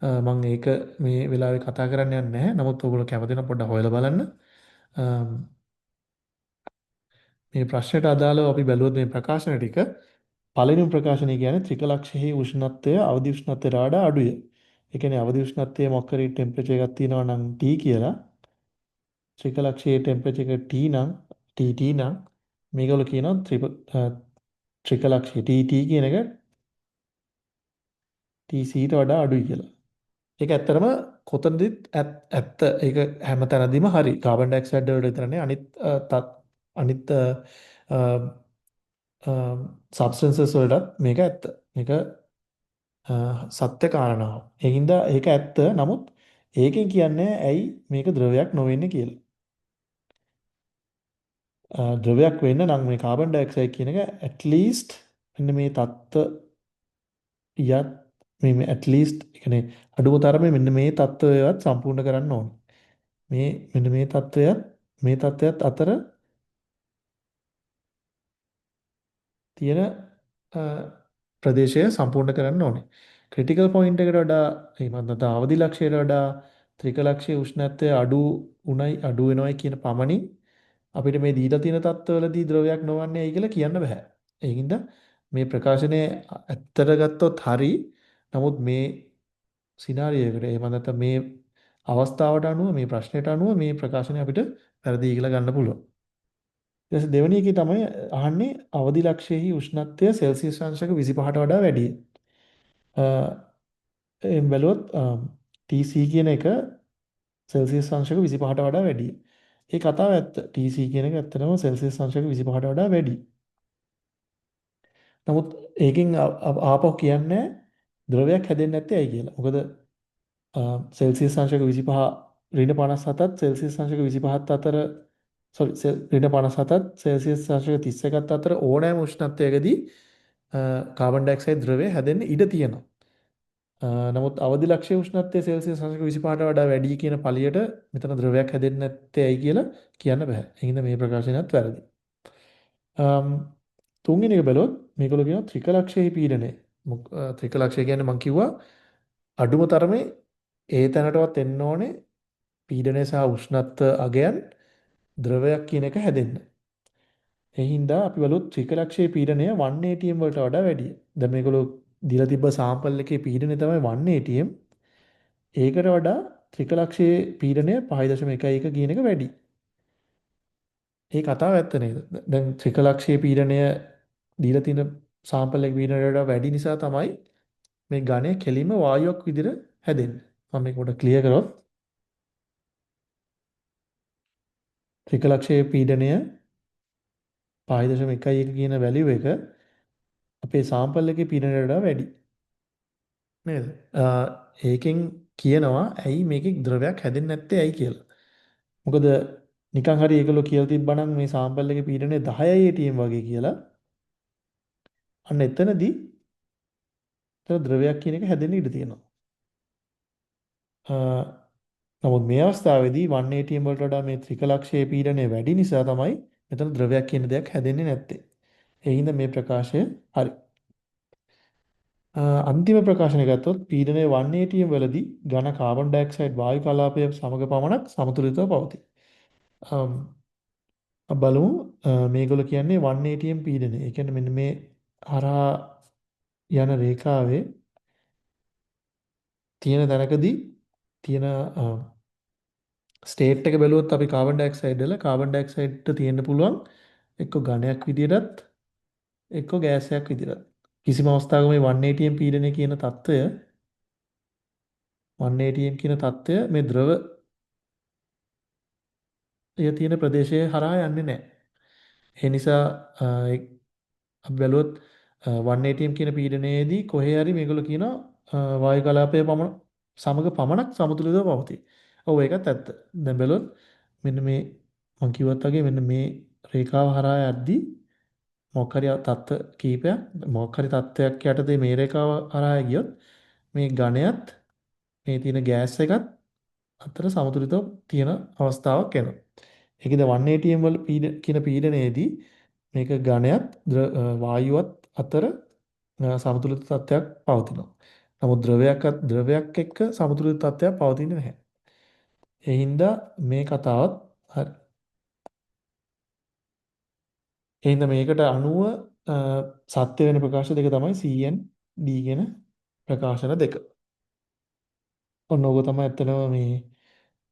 මම ඒක මේ වෙලාවේ කතා කරන්න යන්නේ නැහැ. නමුත් ඔයගොල්ලෝ කැමති නම් පොඩ්ඩක් හොයලා බලන්න. මේ ප්‍රශ්නයට අදාළව අපි බැලුවොත් මේ ප්‍රකාශන ටික පළවෙනි ප්‍රකාශනය කියන්නේ ත්‍රිකලක්ෂයේ උෂ්ණත්වය අවදි උෂ්ණත්වයට වඩා අඩුය. ඒ කියන්නේ අවදි උෂ්ණත්වයේ මොකක් හරි ටෙම්පරේචර් එකක් තියෙනවා නම් T කියලා ත්‍රිකලක්ෂයේ ටෙම්පරේචර් එක T නම් TT නම් මේගොල්ලෝ කියනවා ත්‍රිකලක්ෂයේ TT කියන එක TC ට වඩා අඩුයි කියලා. ඒක ඇත්තටම කොතනදීත් ඇත්ත. ඒක හැම තැනදීම හරි. කාබන් ඩයොක්සයිඩ් වලට විතරනේ අනිත් සබ්ස්ටන්සස් වලටත් මේක ඇත්ත. මේක සත්‍ය කාරණාව. ඒකින්ද ඒක ඇත්ත. නමුත් ඒකෙන් කියන්නේ ඇයි මේක ද්‍රවයක් නොවෙන්නේ කියලා. ද්‍රවයක් වෙන්න නම් මේ කාබන් ඩයොක්සයිඩ් කියන එක at least මෙන්න මේ තත්ත්වයක් මේ at least ඒ කියන්නේ අඩුම තරමේ මෙන්න මේ தত্ত্বයවත් සම්පූර්ණ කරන්න ඕනේ. මෙන්න මේ தত্ত্বයත් අතර තියෙන ප්‍රදේශය සම්පූර්ණ කරන්න ඕනේ. ක්‍රිටිකල් පොයින්ට් එකට වඩා එහෙම නැත්නම් අවදි ලක්ෂයට වඩා ත්‍රිකලක්ෂයේ උෂ්ණත්වය අඩු වෙනවයි කියන පමණින් අපිට මේ දීලා තියෙන தত্ত্বවලදී ද්‍රවයක් නොවන්නේ ඇයි කියලා කියන්න බෑ. ඒකින්ද මේ ප්‍රකාශනය ඇත්තට ගත්තොත් හරි. නමුත් මේ සිනාරියයකට එහෙම නැත්නම් මේ අවස්ථාවට අනුව මේ ප්‍රශ්නයට අනුව මේ ප්‍රකාශනය අපිට වැරදි කියලා ගන්න පුළුවන්. ඊට පස්සේ දෙවෙනි එකේ තමයි අහන්නේ අවදි ලක්ෂයේ උෂ්ණත්වය සෙල්සියස් අංශක 25ට වඩා වැඩිය. එම් බැලුවොත් TC කියන එක සෙල්සියස් අංශක 25ට වඩා වැඩිය. ඒ කතාව ඇත්ත. TC කියන එක ඇත්තටම සෙල්සියස් අංශක 25ට වඩා වැඩි. නමුත් ඒකෙන් ආපහු කියන්නේ ද්‍රවයක් හැදෙන්නේ නැත්තේ ඇයි කියලා. මොකද සෙල්සියස් අංශක 25 ඍණ 57ත් සෙල්සියස් අංශක 25ත් අතර ඍණ 57ත් සෙල්සියස් අංශක 31ත් අතර ඕනෑම උෂ්ණත්වයකදී කාබන් ඩයොක්සයිඩ් ද්‍රවය හැදෙන්න ඉඩ තියෙනවා. නමුත් අවදි ලක්ෂ්‍ය උෂ්ණත්වයේ සෙල්සියස් අංශක 25ට වඩා වැඩි කියන පළියට මෙතන ද්‍රවයක් හැදෙන්නේ නැත්තේ ඇයි කියලා කියන්න බෑ. ඒ හින්දා මේ ප්‍රකාශනයත් වැරදි. තුන්වෙනි එක බැලුවොත් මේගොල්ලෝ කියනවා ත්‍රිකලක්ෂයේ පීඩනය. ත්‍රිකලක්ෂය කියන්නේ මම කිව්වා අඩුම තරමේ ඒ තැනටවත් එන්න ඕනේ පීඩනය සහ උෂ්ණත්ව අගයන් ද්‍රවයක් කියන එක හැදෙන්න. ඒ හින්දා අපි බලුවොත් ත්‍රිකලක්ෂයේ පීඩනය 1 atm වලට වඩා වැඩිය. දැන් මේගොල්ලෝ දීලා තිබ්බ සාම්පල් එකේ පීඩනය තමයි 1 atm. ඒකට වඩා ත්‍රිකලක්ෂයේ පීඩනය 5.11 කියන එක වැඩි. ඒ කතාව ඇත්ත නේද? දැන් ත්‍රිකලක්ෂයේ පීඩනය දීලා තියෙන සාම්පල් එක පීඩනයට වඩා වැඩි නිසා තමයි මේ ඝනය කෙලින්ම වායුවක් විදිහට හැදෙන්නේ. මම මේක පොඩ්ඩක් ක්ලියර් කරොත් ත්‍රිකලක්ෂයේ පීඩනය 5.11 කියන වැලියු එක අපේ සාම්පල් එකේ පීඩනයට වඩා වැඩි. නේද? ඒකෙන් කියනවා ඇයි මේකේ ද්‍රවයක් හැදෙන්නේ නැත්තේ ඇයි කියලා. මොකද නිකන් හරි ඒගොල්ලෝ කියලා තිබ්බනම් මේ සාම්පල් එකේ පීඩනය 10යි ATM වගේ කියලා. අන්න එතනදී ද්‍රවයක් කියන එක හැදෙන්න ඉඩ තියෙනවා. අ, නමුත් මේ අවස්ථාවේදී 1 ATM වලට වඩා මේ ත්‍රිකලක්ෂයේ පීඩනය වැඩි නිසා තමයි මෙතන ද්‍රවයක් කියන දෙයක් හැදෙන්නේ නැත්තේ. ඒ හින්දා මේ ප්‍රකාශය හරි. අන්තිම ප්‍රකාශනය ගත්තොත් පීඩනය 1 ATM වලදී ඝන කාබන් ඩයොක්සයිඩ් වායු කලාපය සමග පමණක් සමතුලිතව පවතී. අම්, අපි බලමු මේගොල්ලෝ කියන්නේ 1 ATM පීඩනය. ඒ කියන්නේ මෙන්න මේ හරහා යන රේඛාවේ තියෙන තැනකදී තියෙන ස්ටේට් එක බැලුවොත් අපි කාබන් ඩයොක්සයිඩ්ට තියෙන්න පුළුවන් එක්ක ඝනයක් විදියටත් එක්ක ගෑසයක් විදියටත්. කිසිම අවස්ථාවක මේ 1 ATM පීඩනය කියන తত্ত্বය 1 ATM කියන తত্ত্বය මේ ද්‍රවය තියෙන ප්‍රදේශයේ හරහා යන්නේ නැහැ. ඒ නිසා අපි බැලුවොත් 1 ATM කියන පීඩනයේදී කොහේ හරි මේගොල්ලෝ කියනවා වායු කලාපය සමග පමණක් සමතුලිතව පවතී. ඔව් ඒකත් ඇත්ත. දැන් බැලුවොත් මෙන්න මේ මම කිව්වත් වගේ මෙන්න මේ රේඛාව හරහා යද්දී මොකක් හරි තත්ත්ව කීපයක් මොකක් හරි තත්ත්වයක් යටතේ මේ රේඛාව හරහා ගියොත් මේ ඝණයත් මේ තියෙන ගෑස් එකත් අතර සමතුලිතව තියෙන අවස්ථාවක් එනවා. ඒකද 1 ATM වල කියන පීඩනයේදී මේක ඝනයත් වායුවත් අතර සමතුලිත තත්ත්වයක් පවතිනවා. නමුත් ද්‍රවයක් එක්ක සමතුලිත තත්ත්වයක් පවතින්නේ නැහැ. ඒ හින්දා මේ කතාවත් හරි. ඒ හින්දා මේකට අනුව සත්‍ය වෙන ප්‍රකාශ දෙක තමයි CN D කියන ප්‍රකාශන දෙක. ඔන්න ඕක තමයි ඇත්තටම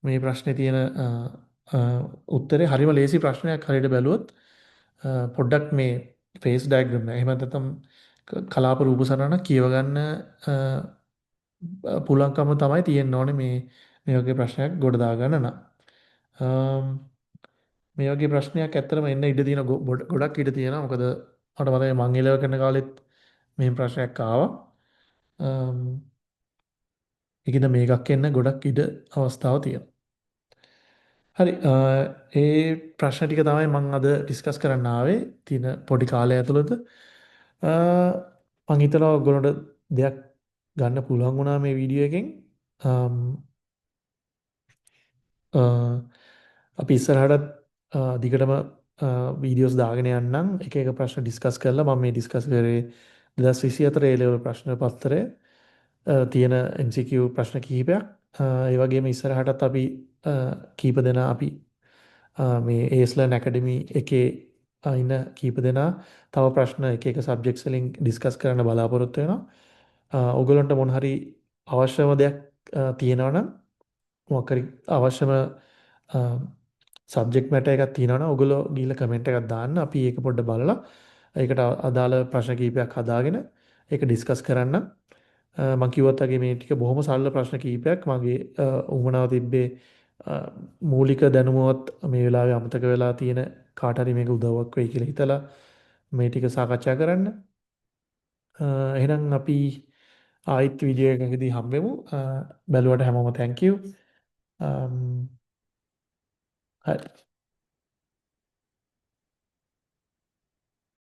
මේ ප්‍රශ්නේ තියෙන උත්තරේ හරිම ලේසි ප්‍රශ්නයක් හරියට බැලුවොත් පොඩ්ඩක් මේ ෆේස් ඩයග්‍රෑම් එක එහෙම නැත්නම් කලාප රූප සටහනක් කියව ගන්න පුළුවන්කම තමයි තියෙන්න ඕනේ මේ වගේ ප්‍රශ්නයක් ගොඩ දාගන්න නම්. මේ වගේ ප්‍රශ්නයක් ඇත්තටම එන්න ඉඩ තියෙන ගොඩක් ඉඩ තියෙනවා. මොකද මට මතකයි මං ඉලව කරන කාලෙත් මේ ප්‍රශ්නයක් ආවා. ඒකද මේකක් එන්න ගොඩක් ඉඩ අවස්ථාව තියෙනවා. හරි ඒ ප්‍රශ්න ටික තමයි මම අද ඩිස්කස් කරන්න ආවේ තියෙන පොඩි කාලය ඇතුළත. මං හිතනවා ඔයගොල්ලන්ට දෙයක් ගන්න පුළුවන් වුණා මේ වීඩියෝ එකෙන්. අපි ඉස්සරහටත් දිගටම වීඩියෝස් දාගෙන යන්නම් එක එක ප්‍රශ්න ඩිස්කස් කරලා මම මේ ඩිස්කස් කරේ 2024 A level ප්‍රශ්න පත්‍රය තියෙන MCQ ප්‍රශ්න කිහිපයක්. ඒ වගේම ඉස්සරහටත් අපි කීප දෙනා අපි මේ ඒස්ලර්න් ඇකඩමි එකේ ඉන්න කීප දෙනා තව ප්‍රශ්න එක එක සබ්ජෙක්ට්ස් වලින් ඩිස්කස් කරන්න බලාපොරොත්තු වෙනවා. ඔයගොල්ලන්ට මොන හරි අවශ්‍යම දෙයක් තියෙනවා නම් මොකක් හරි අවශ්‍යම සබ්ජෙක්ට් මැටර් එකක් තියෙනවා නම් ඔයගොල්ලෝ ගිහලා කමෙන්ට් එකක් දාන්න. අපි ඒක පොඩ්ඩක් බලලා ඒකට අදාළ ප්‍රශ්න කිහිපයක් හදාගෙන ඒක ඩිස්කස් කරන්න. මම කිව්වත් වගේ මේ ටික බොහොම සරල ප්‍රශ්න කිහිපයක් මගේ උවමනාව තිබ්බේ මූලික දැනුමවත් මේ වෙලාවේ අමතක වෙලා තියෙන කාට හරි මේක උදව්වක් වෙයි කියලා හිතලා මේ ටික සාකච්ඡා කරන්න. එහෙනම් අපි ආයිත් වීඩියෝ එකකදී හම්බෙමු. බැලුවට හැමෝම thank you. හරි.